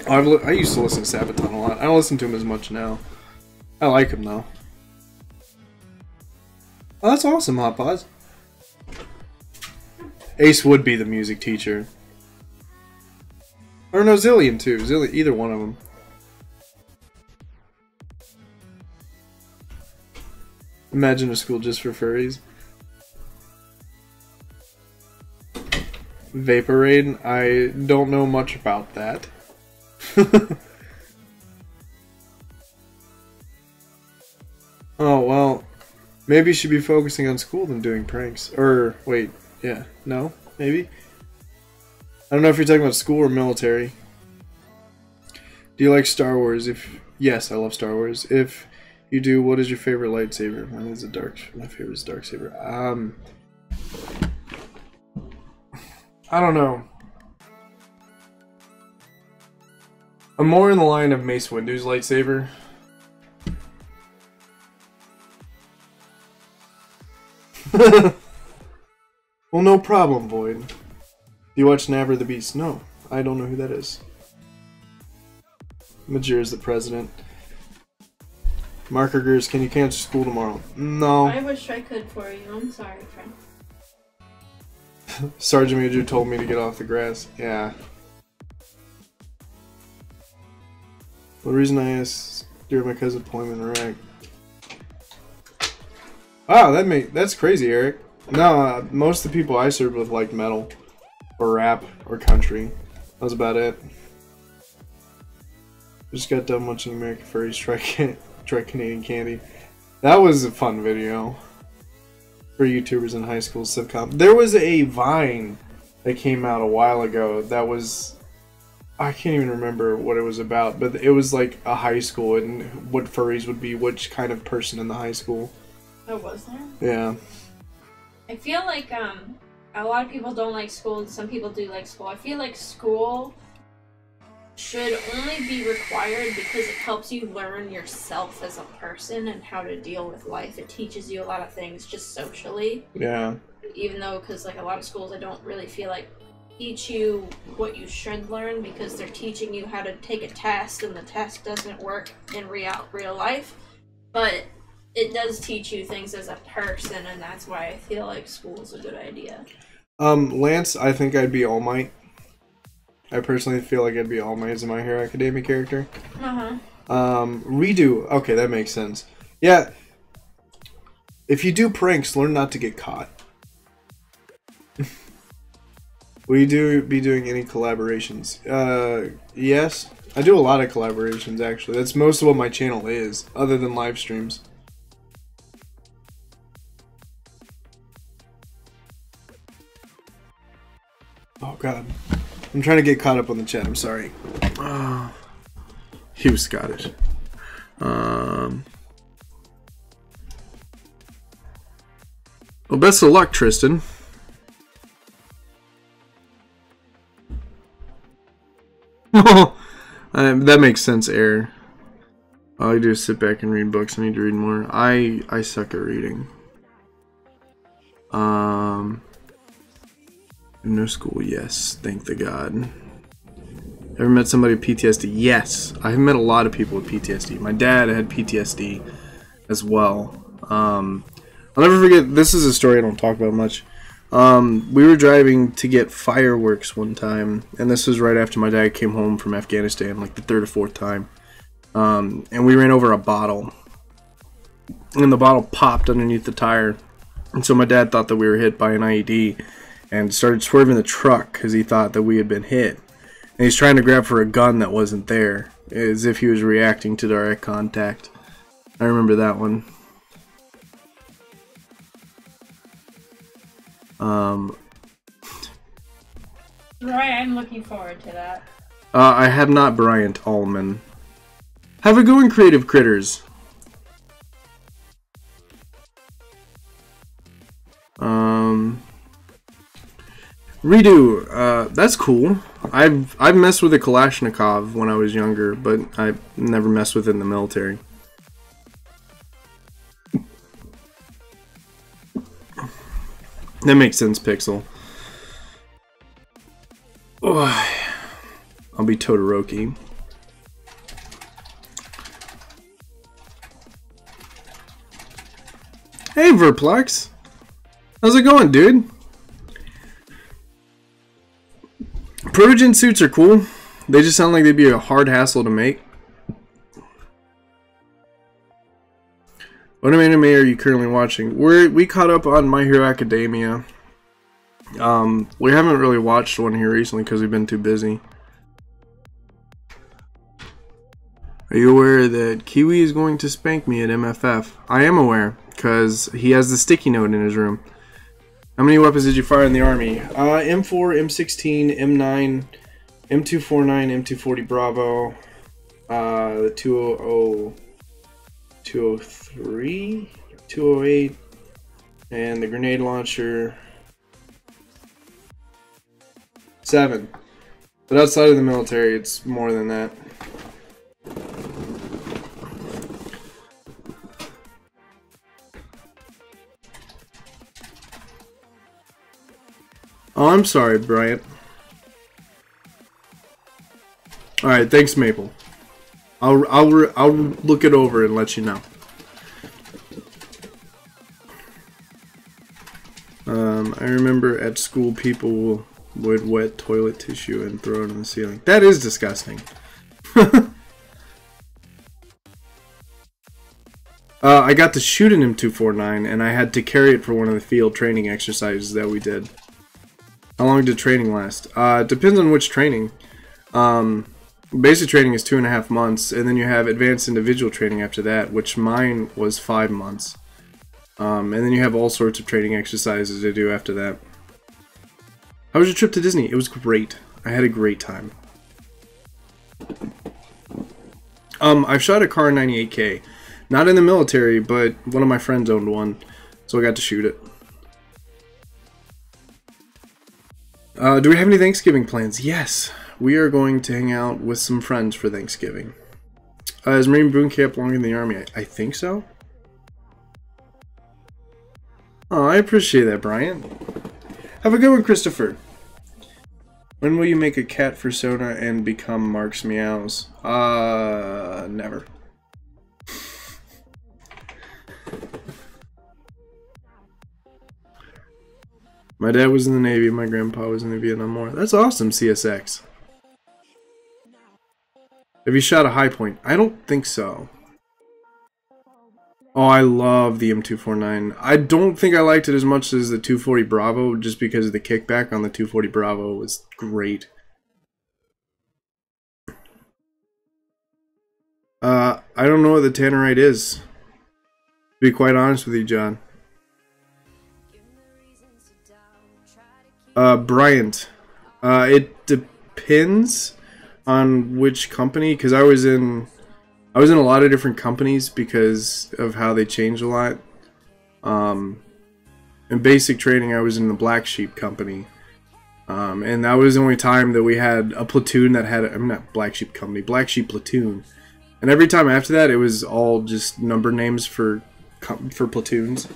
Piper. I used to listen to Sabaton a lot. I don't listen to him as much now. I like him though. Oh, that's awesome, Hot Paws. Ace would be the music teacher. Or no, Zillion too. Either one of them. Imagine a school just for furries. Vaporade? I don't know much about that. Oh, well. Maybe you should be focusing on school than doing pranks. Or, wait, yeah. No? Maybe? I don't know if you're talking about school or military. Do you like Star Wars? Yes, I love Star Wars. If you do, what is your favorite lightsaber? Mine is my favorite is dark saber. I don't know. I'm more in the line of Mace Windu's lightsaber. Well, no problem, Void. Do you watch Nabber the Beast? No, I don't know who that is. Majir is the president. Markers, can you cancel school tomorrow? No. I wish I could for you. I'm sorry, friend. Sergeant Major told me to get off the grass. Yeah. The reason I asked during my cousin's appointment in Iraq. Wow, that's crazy, Eric. No, most of the people I served with liked metal, or rap, or country. That was about it. Just got done watching American Furries try Canadian candy. That was a fun video for YouTubers in high school sitcom. There was a Vine that came out a while ago that was, I can't even remember what it was about, but it was like a high school and what furries would be, which kind of person in the high school. Oh, was there? Yeah. I feel like a lot of people don't like school and some people do like school. I feel like school should only be required because it helps you learn yourself as a person and how to deal with life. It teaches you a lot of things just socially. Yeah. Even though, because like a lot of schools I don't really feel like teach you what you should learn because they're teaching you how to take a test and the test doesn't work in real life. But it does teach you things as a person, and that's why I feel like school is a good idea. Lance, I think I'd be All Might. I personally feel like I'd be All Might as a My Hero Academia character. Redo. Okay, that makes sense. Yeah. If you do pranks, learn not to get caught. Will you be doing any collaborations? Yes. I do a lot of collaborations, actually. That's most of what my channel is, other than live streams. Oh god. I'm trying to get caught up on the chat, I'm sorry. He was Scottish. Well, best of luck, Tristan. That makes sense, Air. All I do is sit back and read books. I need to read more. I suck at reading. No school, yes. Thank the God. Ever met somebody with PTSD? Yes. I've met a lot of people with PTSD. My dad had PTSD as well. I'll never forget, this is a story I don't talk about much. We were driving to get fireworks one time, and this was right after my dad came home from Afghanistan, like the third or fourth time. And we ran over a bottle, and the bottle popped underneath the tire, and so my dad thought that we were hit by an IED, and started swerving the truck because he thought that we had been hit. And he's trying to grab for a gun that wasn't there, as if he was reacting to direct contact. I remember that one. Right, I'm looking forward to that. I have not Bryant Allman. Have a going, creative critters. Redo. That's cool. I've messed with a Kalashnikov when I was younger, but I never messed with it in the military. That makes sense, Pixel. Oh, I'll be Todoroki. Hey, Verplex. How's it going, dude? Protogen suits are cool. They just sound like they'd be a hard hassle to make. What anime are you currently watching? We caught up on My Hero Academia. We haven't really watched one here recently because we've been too busy. Are you aware that Kiwi is going to spank me at MFF? I am aware, because he has the sticky note in his room. How many weapons did you fire in the army? M4, M16, M9, M249, M240 Bravo, the 200, 203, 208, and the grenade launcher. 7. But outside of the military, it's more than that. Oh, I'm sorry, Bryant. Alright, thanks, Maple. I'll look it over and let you know. I remember at school people would wet toilet tissue and throw it on the ceiling. That is disgusting. I got to shoot an M249 and I had to carry it for one of the field training exercises that we did. How long did training last? Depends on which training. Basic training is 2.5 months, and then you have advanced individual training after that, which mine was 5 months. And then you have all sorts of training exercises to do after that. How was your trip to Disney? It was great. I had a great time. I've shot a Car 98K. Not in the military, but one of my friends owned one, so I got to shoot it. Do we have any Thanksgiving plans? Yes, we are going to hang out with some friends for Thanksgiving. Is Marine Boot Camp longer in the Army? I think so. Oh, I appreciate that, Brian. Have a good one, Christopher. When will you make a cat persona and become Mark's Meows? Never. My dad was in the Navy, my grandpa was in the Vietnam War. That's awesome, CSX. Have you shot a high point? I don't think so. Oh, I love the M249. I don't think I liked it as much as the 240 Bravo, just because of the kickback on the 240 Bravo was great. I don't know what the Tannerite is. To be quite honest with you, John. Bryant. It depends on which company, because I was in a lot of different companies because of how they changed a lot. In basic training, I was in the Black Sheep company. And that was the only time that we had a platoon that had, I'm not Black Sheep company, Black Sheep platoon. And every time after that, it was all just number names for platoons.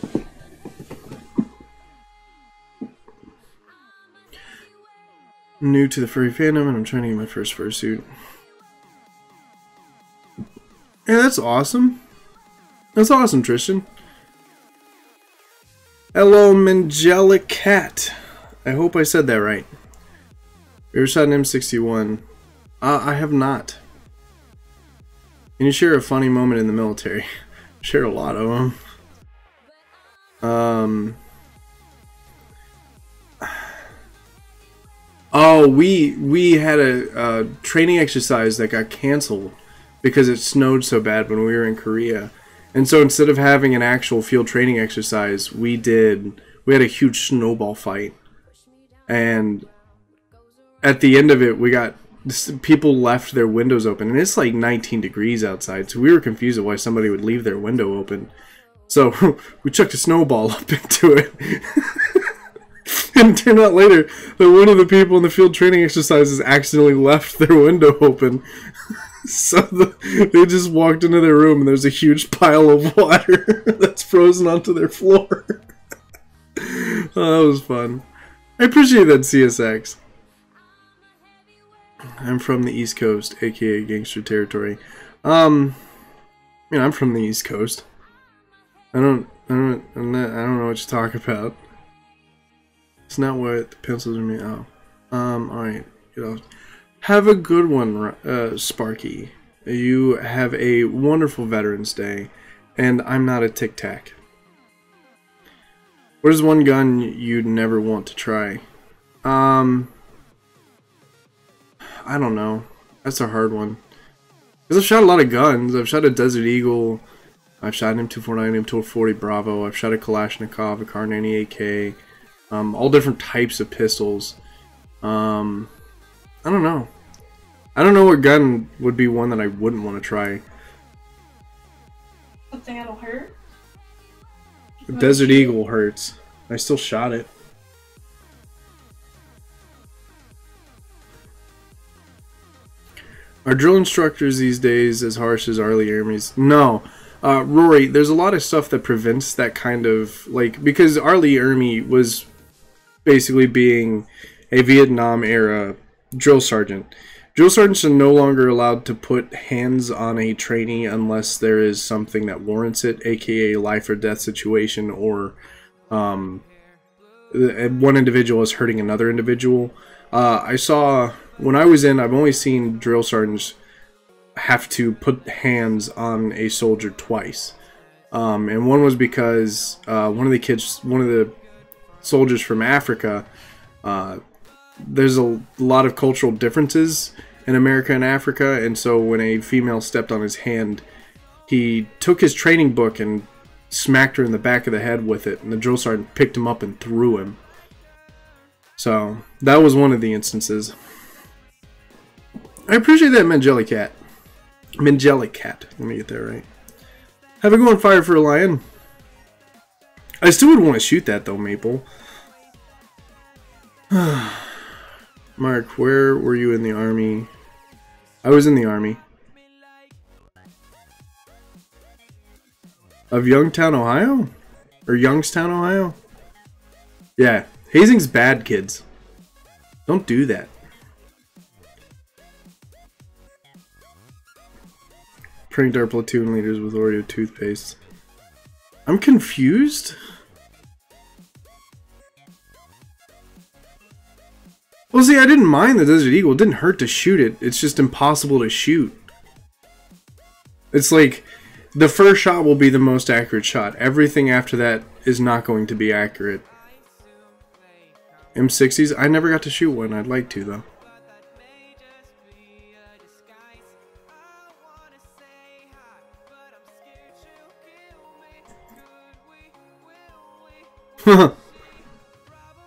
I'm new to the furry fandom, and I'm trying to get my first fursuit. Yeah, that's awesome. That's awesome, Tristan. Hello, Mangelic Cat. I hope I said that right. You ever shot an M61? I have not. Can you share a funny moment in the military? Share a lot of them. Oh, we had a training exercise that got canceled because it snowed so bad when we were in Korea. And so instead of having an actual field training exercise, we had a huge snowball fight. And at the end of it, people left their windows open. And it's like 19 degrees outside, so we were confused at why somebody would leave their window open. So we chucked a snowball up into it. And it turned out later that one of the people in the field training exercises accidentally left their window open. So they just walked into their room and there's a huge pile of water that's frozen onto their floor. Oh, that was fun. I appreciate that, CSX. I'm from the East Coast, aka Gangster Territory. I'm from the East Coast. I don't know what you're talking about. It's not what the pencils are made. Oh, alright. Have a good one, Sparky. You have a wonderful Veterans Day, and I'm not a Tic Tac. What is one gun you'd never want to try? I don't know. That's a hard one. Because I've shot a lot of guns. I've shot a Desert Eagle. I've shot an M249, M240 Bravo. I've shot a Kalashnikov, a Kar 98K. All different types of pistols. I don't know. I don't know what gun would be one that I wouldn't want to try. Something that'll hurt? The Desert Eagle hurts. I still shot it. Are drill instructors these days as harsh as Army Armies? No. Rory, there's a lot of stuff that prevents that kind of, like, because Army Army was basically being a Vietnam era drill sergeant. Drill sergeants are no longer allowed to put hands on a trainee unless there is something that warrants it, aka life or death situation, or one individual is hurting another individual. I saw, when I was in, I've only seen drill sergeants have to put hands on a soldier twice. And one was because one of the soldiers from Africa, there's a lot of cultural differences in America and Africa, and so when a female stepped on his hand, he took his training book and smacked her in the back of the head with it, and the drill sergeant picked him up and threw him. So that was one of the instances. I appreciate that, Mangelic Cat. Mangelic Cat. Let me get that right. Have a go on fire for a lion. I still would want to shoot that though, Maple. Mark, where were you in the army? I was in the army. Of Youngstown, Ohio? Or Youngstown, Ohio? Yeah. Hazing's bad, kids. Don't do that. Pranked our platoon leaders with Oreo toothpaste. I'm confused? Well, see, I didn't mind the Desert Eagle. It didn't hurt to shoot it. It's just impossible to shoot. It's like, the first shot will be the most accurate shot. Everything after that is not going to be accurate. M60s? I never got to shoot one. I'd like to, though.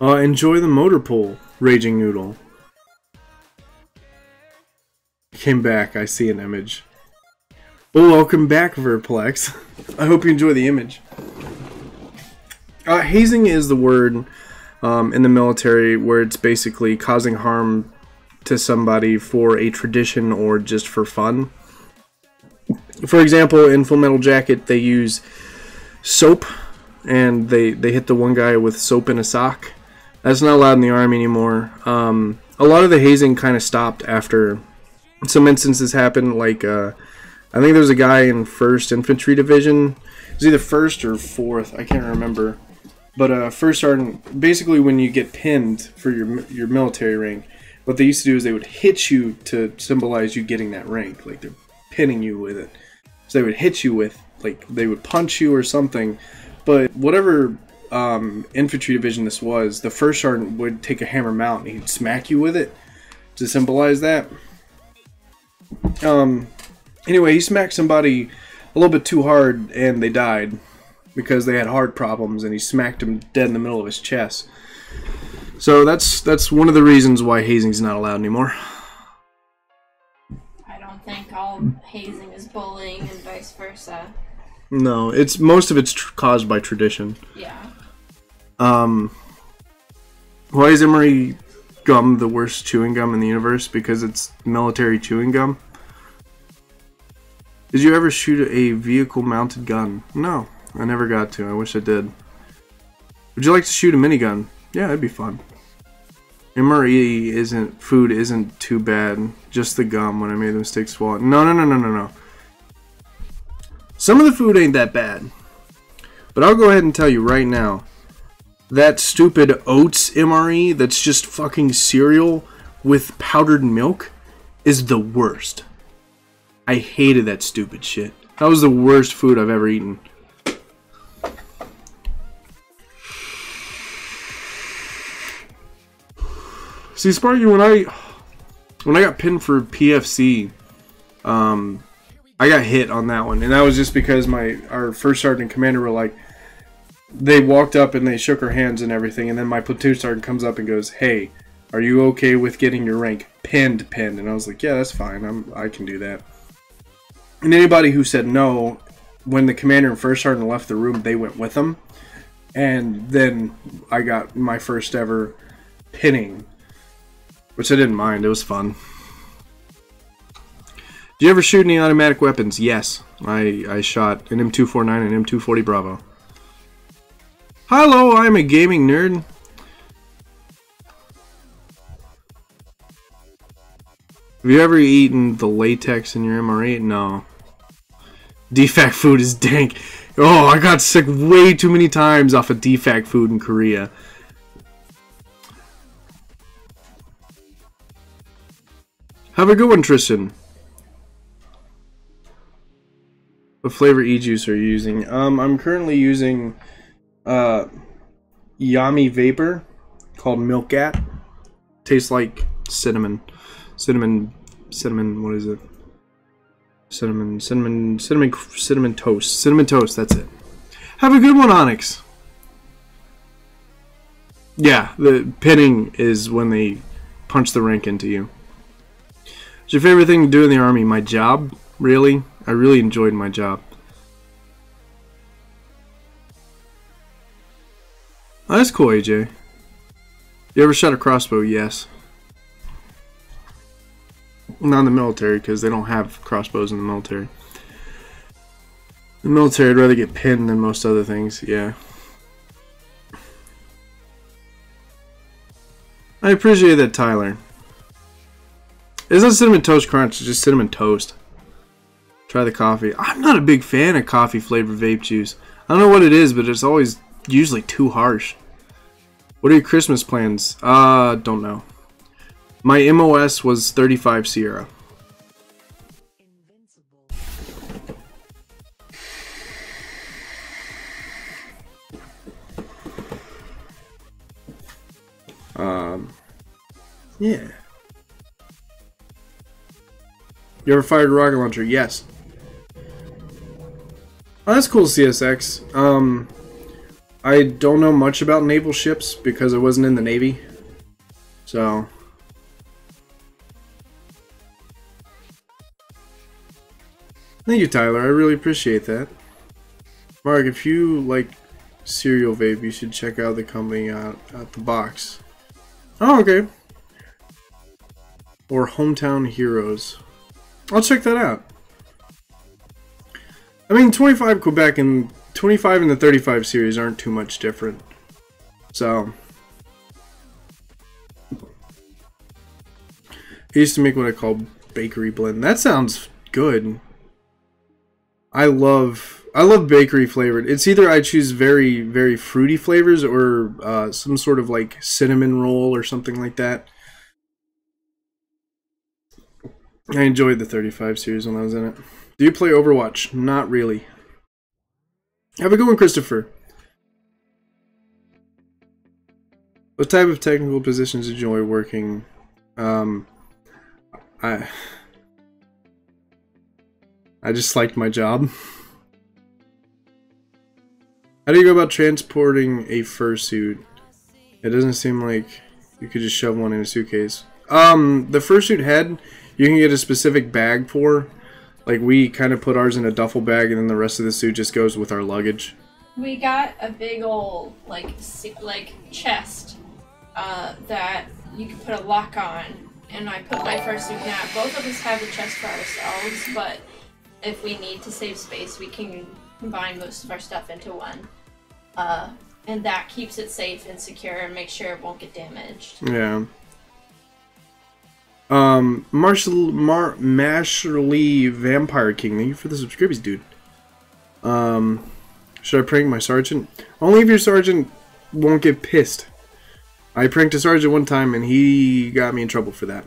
Enjoy the motor pool, Raging Noodle. Came back, I see an image. Well, welcome back, Verplex. I hope you enjoy the image. Hazing is the word in the military where it's basically causing harm to somebody for a tradition or just for fun. For example, in Full Metal Jacket, they use soap, and they hit the one guy with soap in a sock. That's not allowed in the Army anymore. A lot of the hazing kind of stopped after some instances happened, like I think there was a guy in 1st Infantry Division. It was either 1st or 4th, I can't remember. But first sergeant, basically when you get pinned for your military rank, what they used to do is they would hit you to symbolize you getting that rank. Like they're pinning you with it. So they would hit you with, like, they would punch you or something. But whatever infantry division this was, the first sergeant would take a hammer mount and he'd smack you with it to symbolize that. Anyway, he smacked somebody a little bit too hard and they died because they had heart problems, and he smacked him dead in the middle of his chest. So that's one of the reasons why hazing's not allowed anymore. I don't think all hazing is bullying and vice versa. No, most of it's caused by tradition. Yeah. Why is Emery gum the worst chewing gum in the universe? Because it's military chewing gum. Did you ever shoot a vehicle-mounted gun? No, I never got to. I wish I did. Would you like to shoot a minigun? Yeah, that'd be fun. MRE food isn't too bad. Just the gum when I made the mistake swallowing. No. Some of the food ain't that bad. But I'll go ahead and tell you right now. That stupid oats MRE that's just fucking cereal with powdered milk is the worst. I hated that stupid shit. That was the worst food I've ever eaten. See, Sparky, when I got pinned for PFC, I got hit on that one, and that was just because our first sergeant and commander were like, they walked up and they shook our hands and everything, and then my platoon sergeant comes up and goes, "Hey, are you okay with getting your rank pinned?" And I was like, "Yeah, that's fine. I can do that." And anybody who said no, when the commander and first sergeant left the room, they went with them, and then I got my first ever pinning, which I didn't mind. It was fun. Do you ever shoot any automatic weapons? Yes, I shot an M249 and M240 Bravo. Hello, I'm a gaming nerd. Have you ever eaten the latex in your MR8? No. DFAC food is dank. Oh, I got sick way too many times off of DFAC food in Korea. Have a good one, Tristan. What flavor e-juice are you using? I'm currently using Yummy Vapor called Milkat. Tastes like cinnamon, what is it? Cinnamon toast. Cinnamon toast, that's it. Have a good one, Onyx. Yeah, the pinning is when they punch the rank into you. What's your favorite thing to do in the army? My job? Really? I really enjoyed my job. Oh, that's cool, AJ. You ever shot a crossbow? Yes. Not in the military, because they don't have crossbows in the military. In the military, I'd rather get pinned than most other things, yeah. I appreciate that, Tyler. It's not Cinnamon Toast Crunch, it's just Cinnamon Toast. Try the coffee. I'm not a big fan of coffee flavored vape juice. I don't know what it is, but it's always usually too harsh. What are your Christmas plans? Don't know. My MOS was 35 Sierra. Yeah. You ever fired a rocket launcher? Yes. Oh, that's cool, CSX. I don't know much about naval ships because I wasn't in the Navy. So. Thank you, Tyler. I really appreciate that. Mark, if you like cereal vape, you should check out the company at the box. Oh, okay. Or Hometown Heroes. I'll check that out. I mean, 25 Quebec and 25 and the 35 series aren't too much different. So. I used to make what I call bakery blend. That sounds good. I I love bakery flavored. It's either I choose very, very fruity flavors or some sort of like cinnamon roll or something like that. I enjoyed the 35 series when I was in it. Do you play Overwatch? Not really. Have a good one, Christopher. What type of technical positions did you enjoy working? I just liked my job. How do you go about transporting a fursuit? It doesn't seem like you could just shove one in a suitcase. The fursuit head, you can get a specific bag for. Like, we kind of put ours in a duffel bag, and then the rest of the suit just goes with our luggage. We got a big old, like chest that you can put a lock on, and I put my fursuit in that. Both of us have the chest for ourselves, but if we need to save space, we can combine most of our stuff into one. And that keeps it safe and secure and makes sure it won't get damaged. Yeah. Masherly Vampire King, thank you for the subscriptions, dude. Should I prank my sergeant? Only if your sergeant won't get pissed. I pranked a sergeant one time and he got me in trouble for that.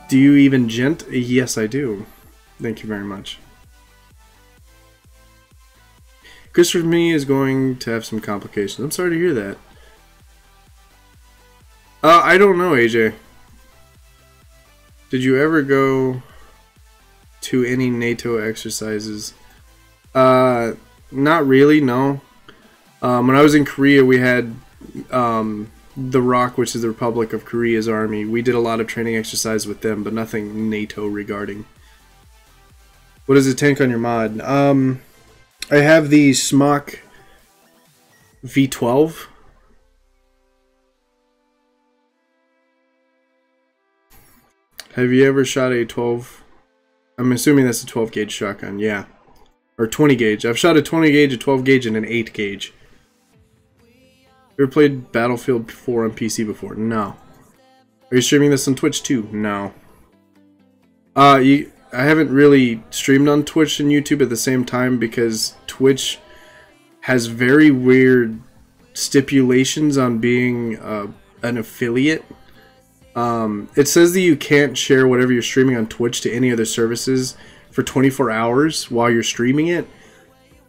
Do you even gent? Yes, I do. Thank you very much. Christopher Me is going to have some complications. I'm sorry to hear that. I don't know, AJ. Did you ever go to any NATO exercises? Not really, no. When I was in Korea, we had the ROK, which is the Republic of Korea's army. We did a lot of training exercise with them, but nothing NATO regarding. What is the tank on your mod? I have the Smock V12. Have you ever shot a 12? I'm assuming that's a 12 gauge shotgun, yeah. Or 20 gauge. I've shot a 20 gauge, a 12 gauge, and an 8 gauge. Ever played Battlefield 4 on PC before? No. Are you streaming this on Twitch too? No. I haven't really streamed on Twitch and YouTube at the same time because Twitch has very weird stipulations on being an affiliate. It says that you can't share whatever you're streaming on Twitch to any other services for 24 hours while you're streaming it,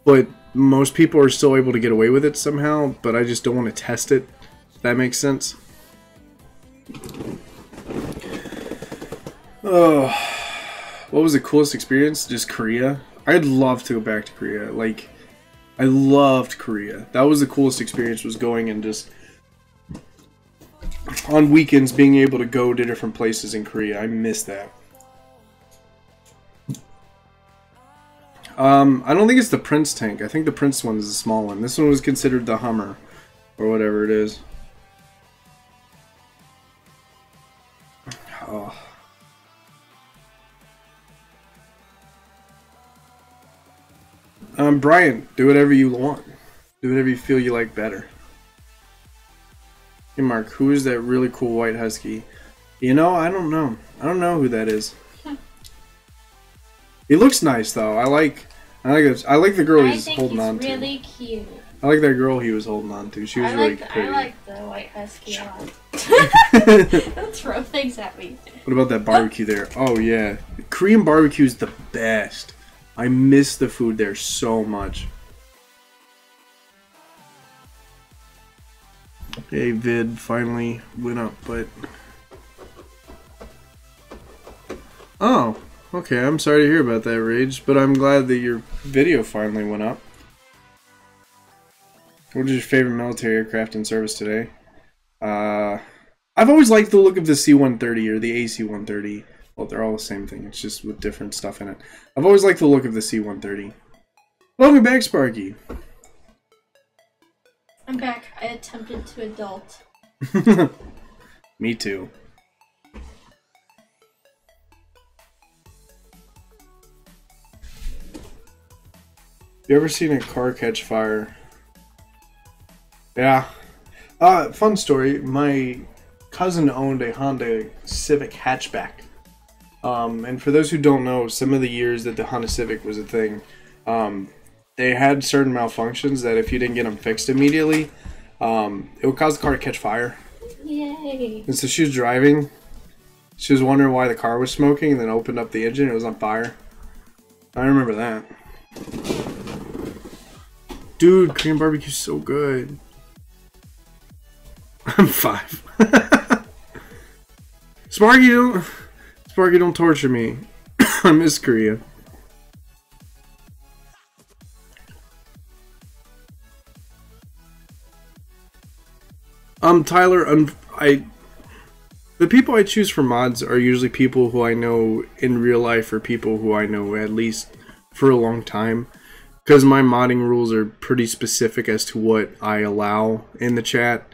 but most people are still able to get away with it somehow, but I just don't want to test it, if that makes sense. Oh, what was the coolest experience? Just Korea? I'd love to go back to Korea. Like, I loved Korea. That was the coolest experience, was going and just on weekends being able to go to different places in Korea. I miss that. I don't think it's the Prince tank. I think the Prince one is a small one. This one was considered the Hummer, or whatever it is. Oh. Brian, do whatever you want. Do whatever you feel you like better. Hey Mark, who is that really cool white husky? You know, I don't know. I don't know who that is. He looks nice though. I like the girl he's holding on to. I think he's really cute. I like that girl he was holding on to. She was really pretty. I like the white husky a lot. Don't throw things at me. What about that barbecue there? Oh yeah, Korean barbecue is the best. I miss the food there so much. Hey, vid finally went up, but... Oh, okay, I'm sorry to hear about that, Rage, but I'm glad that your video finally went up. What is your favorite military aircraft in service today? I've always liked the look of the C-130 or the AC-130. Well, they're all the same thing, it's just with different stuff in it. I've always liked the look of the C-130. Welcome back, Sparky. I'm back. I attempted to adult. Me too. You ever seen a car catch fire? Yeah. Fun story. My cousin owned a Honda Civic hatchback. And for those who don't know, some of the years that the Honda Civic was a thing, they had certain malfunctions that if you didn't get them fixed immediately, it would cause the car to catch fire. Yay! And so she was driving. She was wondering why the car was smoking, and then opened up the engine and it was on fire. I remember that. Dude, Korean barbecue's so good. I'm 5. Sparky, don't torture me. I miss Korea. Tyler, the people I choose for mods are usually people who I know in real life or people who I know at least for a long time. Because my modding rules are pretty specific as to what I allow in the chat.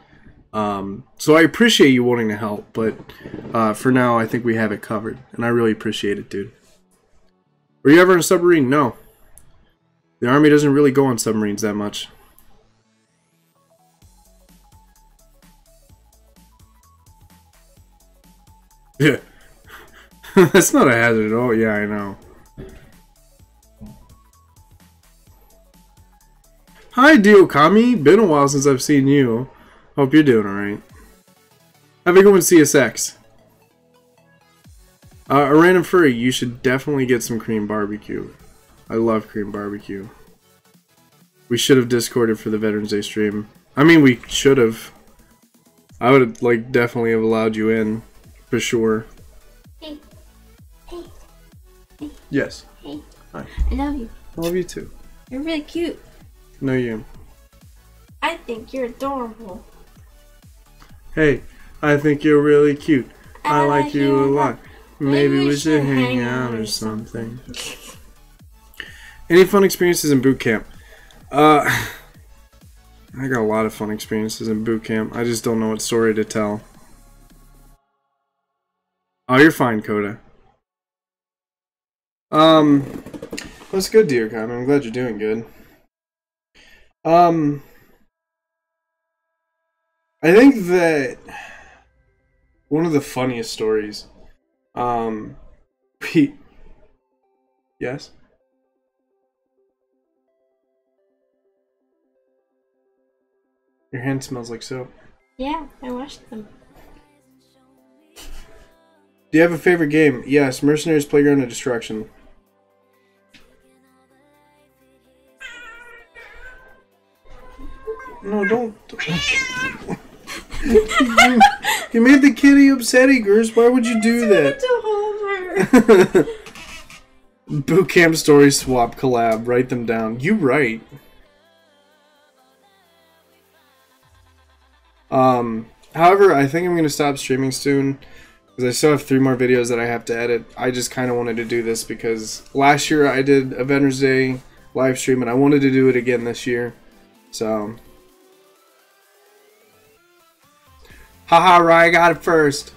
So I appreciate you wanting to help, but for now I think we have it covered. And I really appreciate it, dude. Were you ever in a submarine? No. The Army doesn't really go on submarines that much. Yeah. That's not a hazard at all. Yeah, I know. Hi, Diokami. Been a while since I've seen you. Hope you're doing alright. Have a good one, CSX. A random furry, you should definitely get some Korean barbecue. I love Korean barbecue. We should have Discorded for the Veterans Day stream. I mean, we should have. I would have, like, definitely have allowed you in. For sure. Hey. Hey. Hey. Yes. Hey. Hi. I love you. I love you too. You're really cute. No, you. I think you're adorable. Hey, I think you're really cute. I like you a lot. Maybe we should hang out or something. Any fun experiences in boot camp? I got a lot of fun experiences in boot camp. I just don't know what story to tell. Oh, you're fine, Coda. That's good, dear Kami. I'm glad you're doing good. I think that one of the funniest stories, yes? Your hand smells like soap. Yeah, I washed them. Do you have a favorite game? Yes, Mercenaries Playground of Destruction. No, don't. You made the kitty upset, Eagers. Why would you do that? Boot Camp Story Swap collab. Write them down. You right. However, I think I'm going to stop streaming soon. Because I still have 3 more videos that I have to edit. I just kind of wanted to do this because last year I did a Veterans Day live stream and I wanted to do it again this year. So. Haha, Ryan got it first.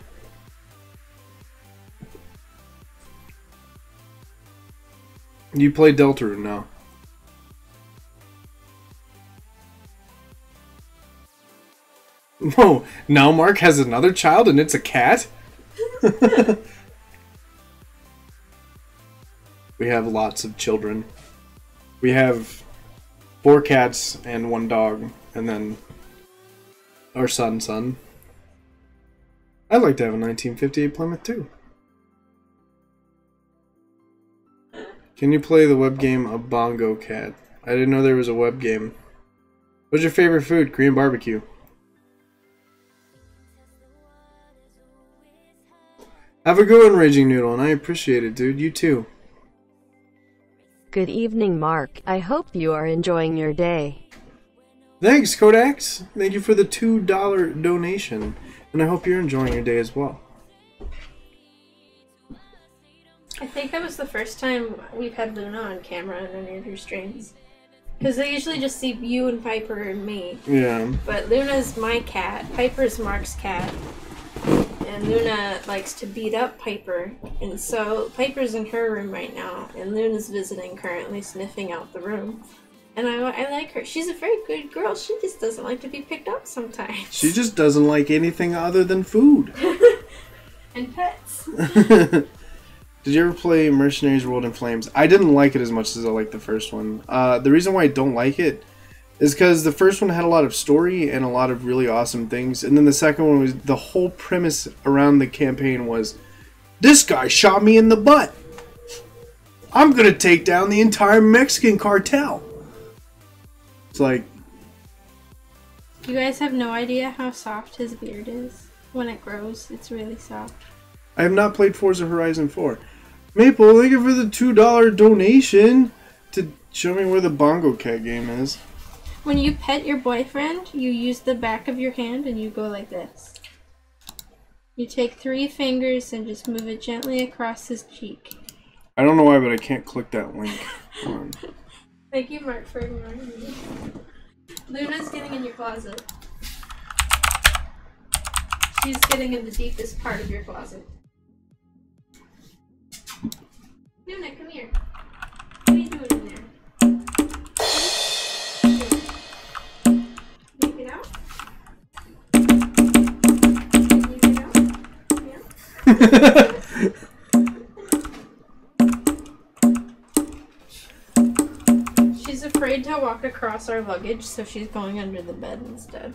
You play Deltarune now. Whoa, now Mark has another child and it's a cat? We have lots of children. We have 4 cats and 1 dog, and then our son. I'd like to have a 1958 Plymouth too. Can you play the web game A Bongo Cat? I didn't know there was a web game. What's your favorite food? Korean barbecue. Have a good one, Raging Noodle, and I appreciate it, dude. You too. Good evening, Mark. I hope you are enjoying your day. Thanks, Kodax. Thank you for the $2 donation, and I hope you're enjoying your day as well. I think that was the first time we've had Luna on camera in any of your streams. Because they usually just see you and Piper and me. Yeah. But Luna's my cat, Piper's Mark's cat. And Luna likes to beat up Piper, and so Piper's in her room right now, and Luna's visiting currently, sniffing out the room. And I like her. She's a very good girl. She just doesn't like to be picked up sometimes. She just doesn't like anything other than food. And pets. Did you ever play Mercenaries World in Flames? I didn't like it as much as I liked the first one. The reason why I don't like it is because the first one had a lot of story and a lot of really awesome things, and then the second one was the whole premise around the campaign was, this guy shot me in the butt. I'm gonna take down the entire Mexican cartel. It's like, you guys have no idea how soft his beard is. When it grows, it's really soft. I have not played Forza Horizon 4. Maple, thank you for the $2 donation to show me where the Bongo Cat game is. When you pet your boyfriend, you use the back of your hand and you go like this. You take 3 fingers and just move it gently across his cheek. I don't know why, but I can't click that link. Thank you, Mark, for ignoring me. Luna's getting in your closet. She's getting in the deepest part of your closet. Luna, come here. What are you doing in there? Can you get out? Can you get out? Yeah. She's afraid to walk across our luggage, so she's going under the bed instead.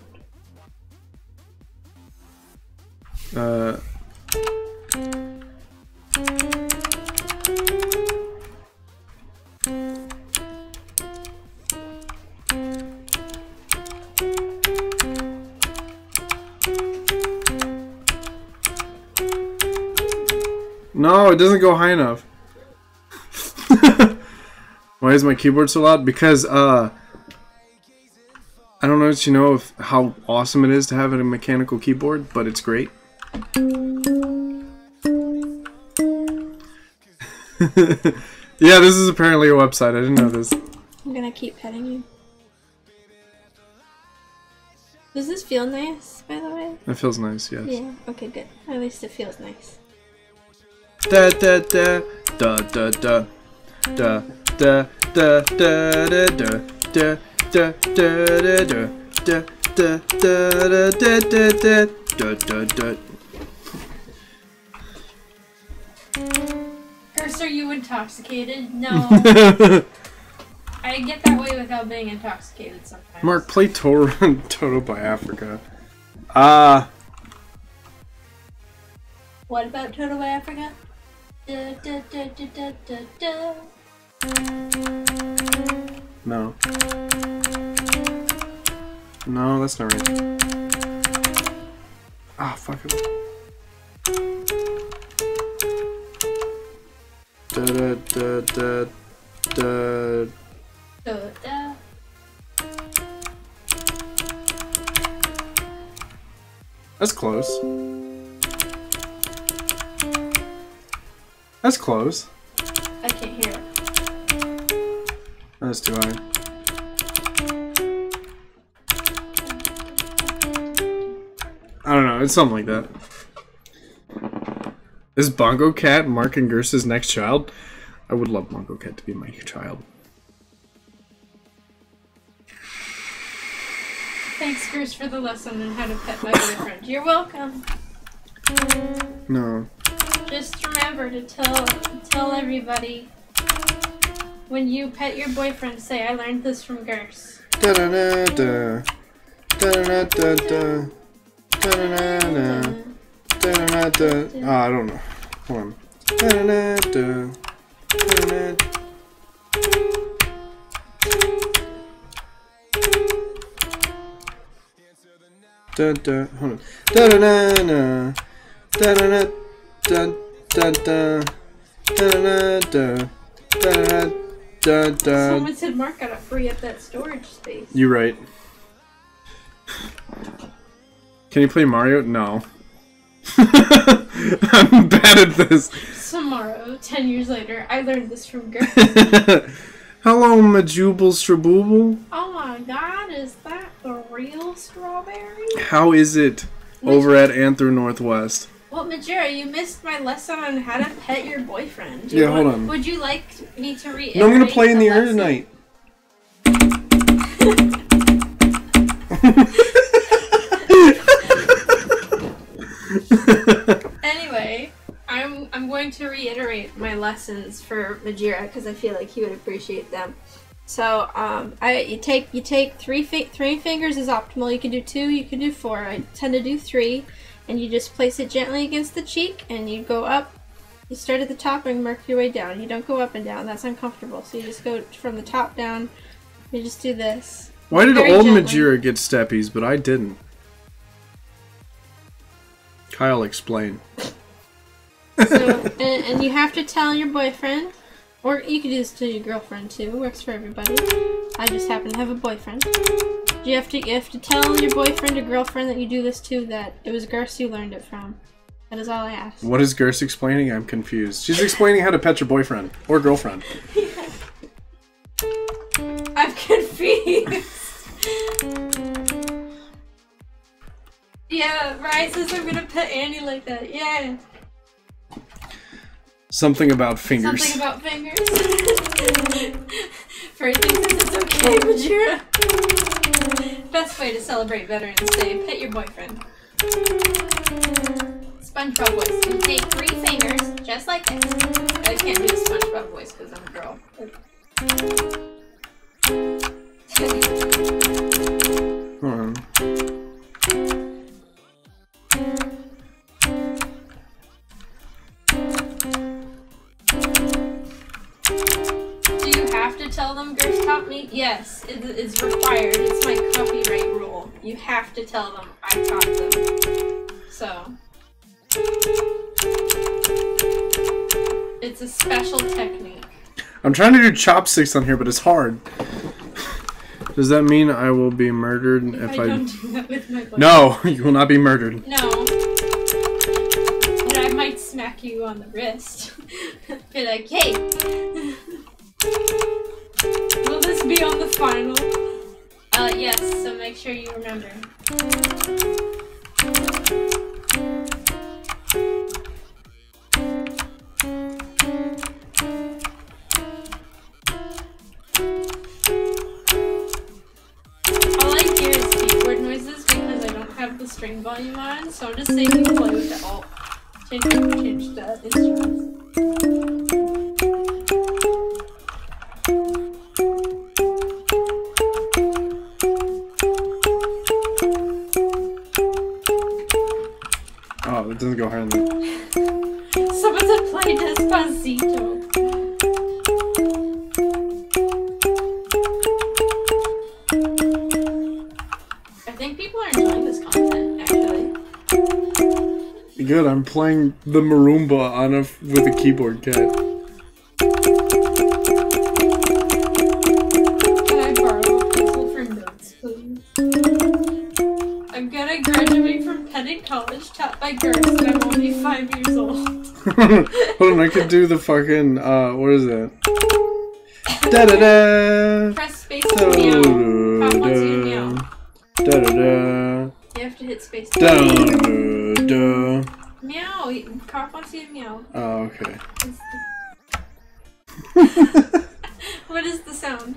No, it doesn't go high enough. Why is my keyboard so loud? Because, I don't know if you know how awesome it is to have a mechanical keyboard, but it's great. Yeah, this is apparently a website. I didn't know this. I'm gonna keep petting you. Does this feel nice, by the way? It feels nice, yes. Yeah, okay, good. At least it feels nice. Da da da da da da da da da da da da da da da da da da. Curse, are you intoxicated? No. I get that way without being intoxicated sometimes. Mark, play Toto by Africa. What about Toto by Africa? Da, da, da, da, da, da, da. No. No, that's not right. Ah, fuck it. Da da da da da. Da, da. That's close. That's close. I can't hear it. That's too high. I don't know, it's something like that. Is Bongo Cat Mark and Gersa's next child? I would love Bongo Cat to be my child. Thanks, Gersa, for the lesson on how to pet my boyfriend. You're welcome. No. Just remember to tell everybody when you pet your boyfriend, say, I learned this from Gersa. Da da da da da da da da da da da da. I don't know. Hold on. Da da da da da da. Hold on. Da da da da da da da da da da da da. Someone said Mark gotta free up that storage space. You're right. Can you play Mario? No. I'm bad at this. Tomorrow, 10 years later, I learned this from Gersa. Hello, Majubal Strabooble. Oh my god, is that the real strawberry? How is it over at Anther Northwest? Well, Majira, you missed my lesson on how to pet your boyfriend. Hold on. Would you like me to reiterate? No, I'm gonna play in the air tonight. Anyway, I'm going to reiterate my lessons for Majira because I feel like he would appreciate them. So you take three fingers is optimal. You can do 2, you can do 4. I tend to do 3, and you just place it gently against the cheek, and you go up. You start at the top and work your way down. You don't go up and down. That's uncomfortable. So you just go from the top down. You just do this. Why did old Majira get steppies, but I didn't? Kyle, explain. So, and you have to tell your boyfriend, or you could do this to your girlfriend too. It works for everybody. I just happen to have a boyfriend. You have to tell your boyfriend or girlfriend that you do this too. That it was Gerst you learned it from. That is all I ask. What is Gerst explaining? I'm confused. She's explaining how to pet your boyfriend or girlfriend. Yeah. I'm confused. Yeah, Ryan says I'm gonna pet Annie like that. Yeah. Something about fingers. Something about fingers. Furry thinks it's okay, Majira. Best way to celebrate Veterans Day, pet your boyfriend. SpongeBob voice. You take 3 fingers, just like this. I can't do the SpongeBob voice because I'm a girl. Hold on. Do you have to tell them Gerst taught me? Yes, it's required. It's my copyright rule. You have to tell them I taught them. So, it's a special technique. I'm trying to do chopsticks on here, but it's hard. Does that mean I will be murdered if I don't do that with my boyfriend? No, you will not be murdered. No. But I might smack you on the wrist. Be like, hey! Will this be on the final? Yes, so make sure you remember. The string volume on, so I'm just saying you play with the alt. Change the instruments. Oh, that doesn't go higher than that. Someone said play Despacito. I think people are enjoying this content, actually. Good, I'm playing the marimba on with a keyboard cat. Can I borrow a pencil for notes, please? I'm gonna graduate from Penn College, taught by Gerst, and I'm only 5 years old. Hold on, I could do the fucking, what is that? Da-da-da! Press space to meow. Pop wants you to meow. Da-da-da! You have to hit space. Da-da-da! Meow! Carp wants you to meow. Oh, okay. What is the sound?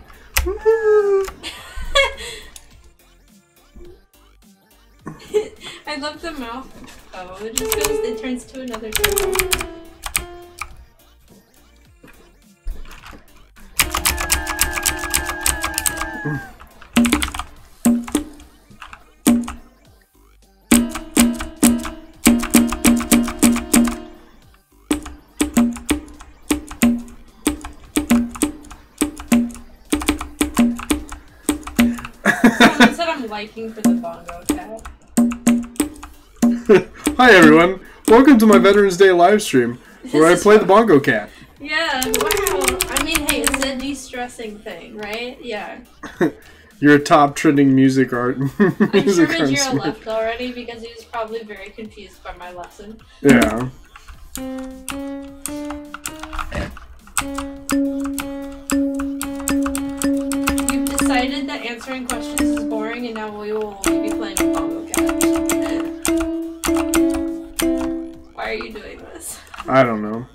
I love the mouth. Oh, it just goes, it turns to another turtle. Someone said I'm liking for the bongo cat. Hi everyone, welcome to my Veterans Day livestream, where I play the bongo cat. Yeah, wow. I mean, hey, it's a de-stressing thing, right? Yeah. You're a top trending music art. I'm sure Majira left already because he was probably very confused by my lesson. Yeah. You've decided that answering questions is boring, and now we will only be playing bongo cat. Why are you doing this? I don't know.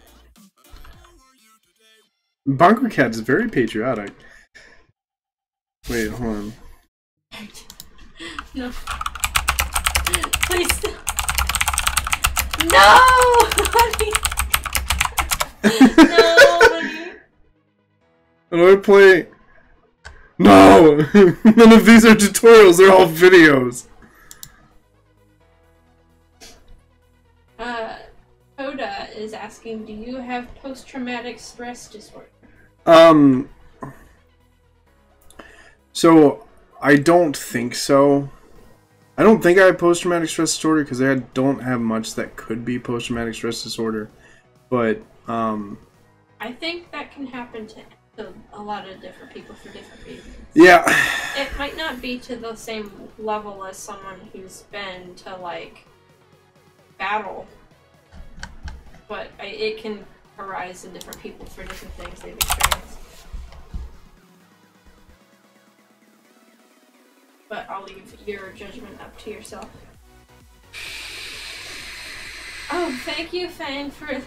Bongo Cat is very patriotic. Wait, hold on. No. Please. No! Honey! Nobody. How do I play? No! None of these are tutorials, they're all videos. Oda is asking, do you have post-traumatic stress disorder? So, I don't think so. I don't think I have post-traumatic stress disorder because I don't have much that could be post-traumatic stress disorder. But, I think that can happen to a lot of different people for different reasons. Yeah. It might not be to the same level as someone who's been to, like, battle. But it can arise in different people for different things they've experienced. But I'll leave your judgment up to yourself. Oh, thank you, Fang, for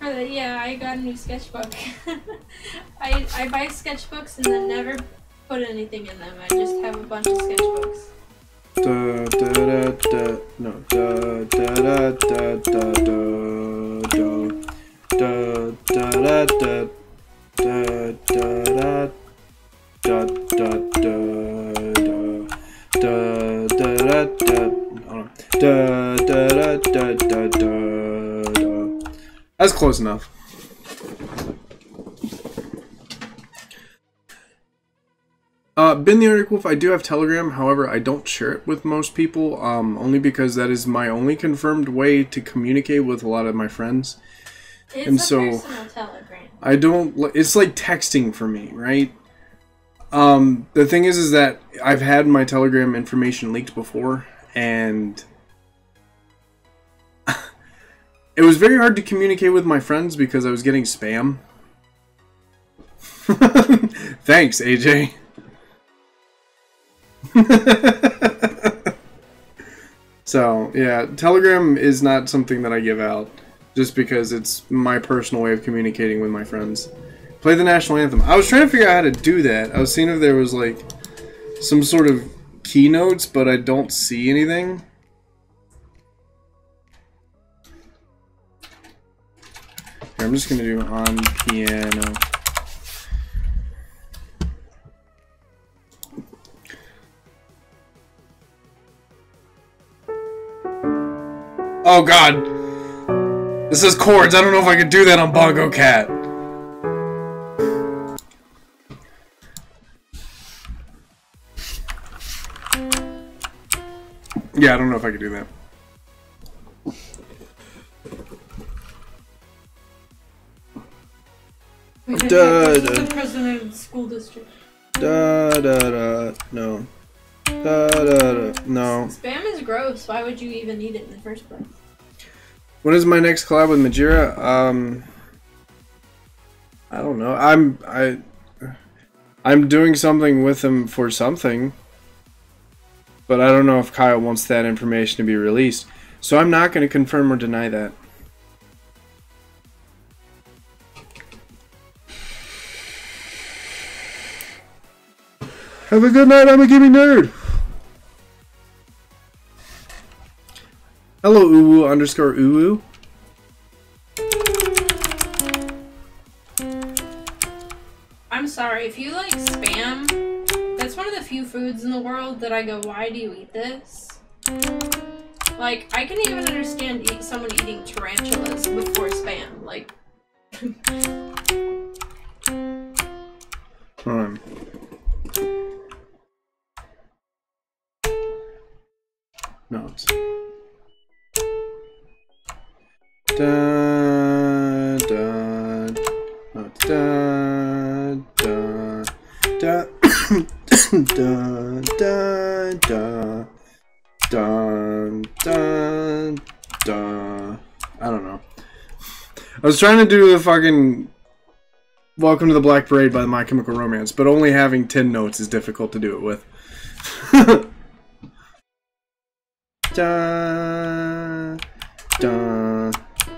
the, yeah, I got a new sketchbook. I buy sketchbooks and then never put anything in them. I just have a bunch of sketchbooks. Da da da da no da da da da da da da da da da da da da. That's close enough. Been the Arctic Wolf, I do have Telegram, however, I don't share it with most people, only because that is my only confirmed way to communicate with a lot of my friends. It's and a so personal Telegram. I don't, it's like texting for me, right? The thing is that I've had my Telegram information leaked before, and it was very hard to communicate with my friends because I was getting spam. Thanks, AJ. So, yeah, Telegram is not something that I give out, just because it's my personal way of communicating with my friends. Play the national anthem. I was trying to figure out how to do that. I was seeing if there was, like, some sort of keynotes, but I don't see anything. Here, I'm just going to do on piano. Oh god! This is chords, I don't know if I could do that on Bongo Cat. Yeah, I don't know if I could do that. The president of the school district. No. No. Spam is gross. Why would you even need it in the first place? When is my next collab with Majira? I don't know. I'm doing something with him for something, but I don't know if Kyle wants that information to be released. So I'm not going to confirm or deny that. Have a good night, I'm a gaming nerd. Hello, uwu_uwu. I'm sorry, if you like spam, that's one of the few foods in the world that I go, why do you eat this? Like, I can even understand someone eating tarantulas before spam, like... Hold on. No, it's... Da, da, no, it's da, da, da, da, da, da, da, da, da. I don't know. I was trying to do the fucking Welcome to the Black Parade by My Chemical Romance, but only having 10 notes is difficult to do it with. Da, da, da,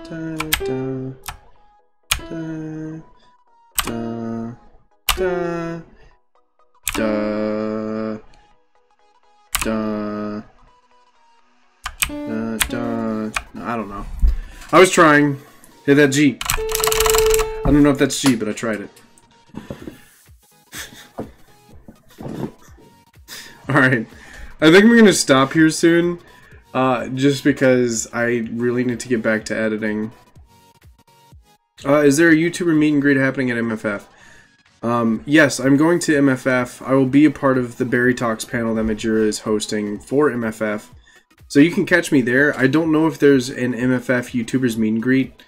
da, da, da, da, da, da, da. I don't know. I was trying. Hit that G. I don't know if that's G, but I tried it. Alright. I think we're going to stop here soon. Just because I really need to get back to editing. Is there a YouTuber meet and greet happening at MFF? Yes, I'm going to MFF. I will be a part of the Barry Talks panel that Majura is hosting for MFF. So you can catch me there. I don't know if there's an MFF YouTubers meet and greet.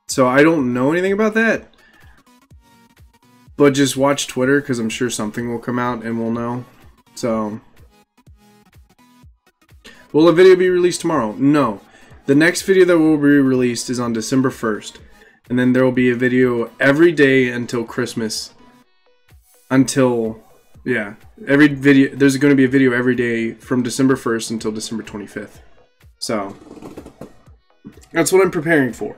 So I don't know anything about that. But just watch Twitter, because I'm sure something will come out and we'll know. So... will a video be released tomorrow? No. The next video that will be released is on December 1st. And then there will be a video every day until Christmas. Until... yeah. Every video... there's going to be a video every day from December 1st until December 25th. So... that's what I'm preparing for.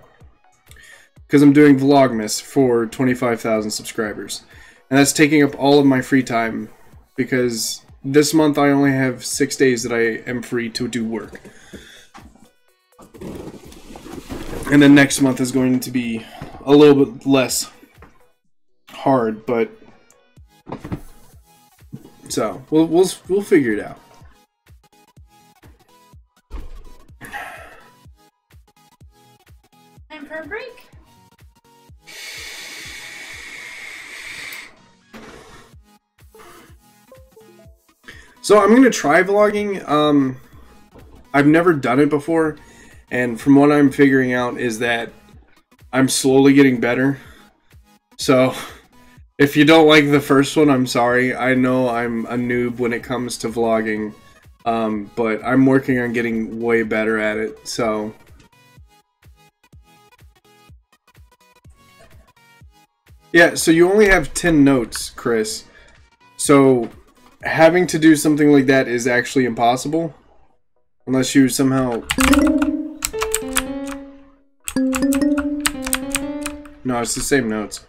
Because I'm doing Vlogmas for 25,000 subscribers. And that's taking up all of my free time. Because this month I only have 6 days that I am free to do work. And then next month is going to be a little bit less hard, but... so, we'll figure it out. Time for a break. So I'm gonna try vlogging. I've never done it before, and from what I'm figuring out is that I'm slowly getting better. So if you don't like the first one, I'm sorry. I know I'm a noob when it comes to vlogging, but I'm working on getting way better at it. So yeah, so you only have 10 notes, Chris. So having to do something like that is actually impossible. Unless you somehow... no, it's the same notes.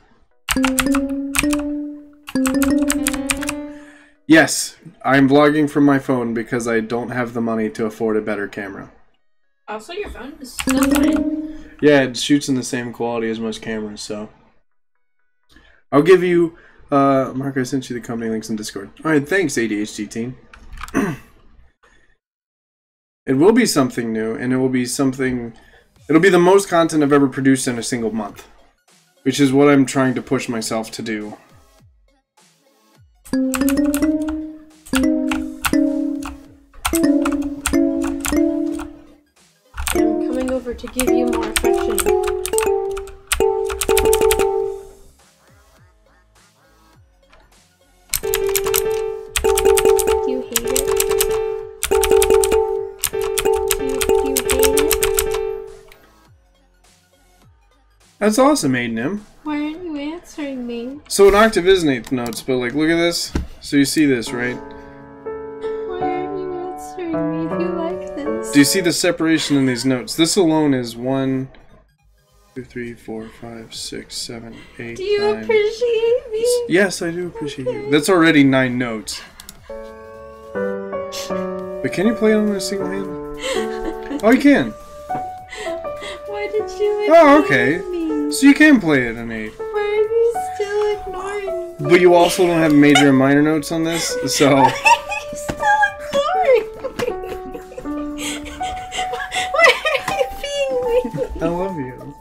Yes, I'm vlogging from my phone because I don't have the money to afford a better camera. Also, your phone is still fine. Yeah, it shoots in the same quality as most cameras, so... I'll give you... Mark, I sent you the company links in Discord. Alright, thanks, ADHD teen. It will be something new, and it will be something... it'll be the most content I've ever produced in a single month. Which is what I'm trying to push myself to do. I'm coming over to give you more affection. That's awesome, Aiden. Why aren't you answering me? So an octave is an eighth notes, but like, look at this. So you see this, right? Why aren't you answering me if you like this? Do you see the separation in these notes? This alone is 1, 2, 3, 4, 5, 6, 7, 8, Do you 9. appreciate me? Yes, I do appreciate you. That's already 9 notes. But can you play it on a single hand? Oh, you can. Why did you Oh, okay. me? So you can play it in 8. Why are you still ignoring me? But you also don't have major and minor notes on this, so... Why are you still ignoring me? Why are you being mean? I love you.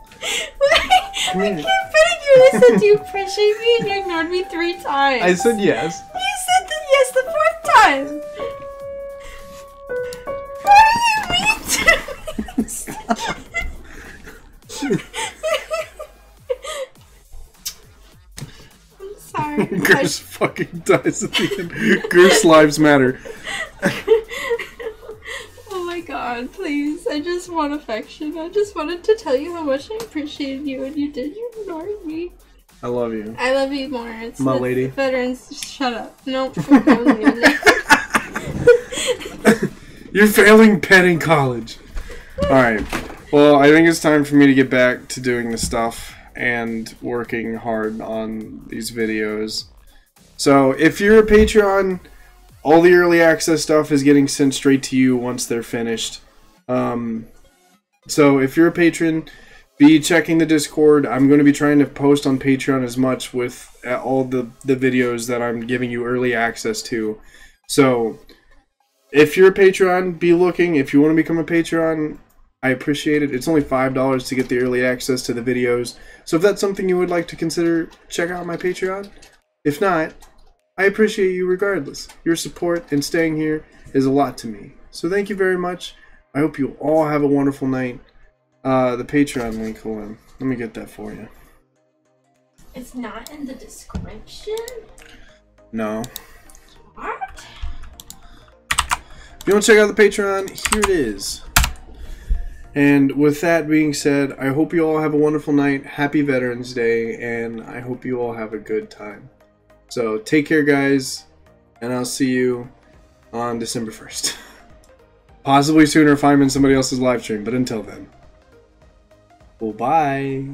I keep putting you and I said, do you appreciate me? And you ignored me 3 times. I said yes. You said that yes the 4th time. Why are you mean to me? Stop. I'm sorry. Gersh fucking dies at the end. Gersh lives matter. Oh my god, please. I just want affection. I just wanted to tell you how much I appreciated you and you did. You ignored me. I love you. I love you more. It's my lady. Veterans, shut up. Nope. I'm calling you now. You're failing petting college. Alright. Well, I think it's time for me to get back to doing the stuff and working hard on these videos. So, if you're a Patreon, all the early access stuff is getting sent straight to you once they're finished. So, if you're a patron, be checking the Discord. I'm going to be trying to post on Patreon as much with all the videos that I'm giving you early access to. So, if you're a Patreon, be looking. If you want to become a Patreon, I appreciate it. It's only $5 to get the early access to the videos. So if that's something you would like to consider, check out my Patreon. If not, I appreciate you regardless. Your support and staying here is a lot to me. So thank you very much. I hope you all have a wonderful night. The Patreon link, hold on. Let me get that for you. It's not in the description? No. What? If you want to check out the Patreon, here it is. And with that being said, I hope you all have a wonderful night. Happy Veterans Day, and I hope you all have a good time. So take care, guys, and I'll see you on December 1st. Possibly sooner if I'm in somebody else's live stream, but until then. Well, bye.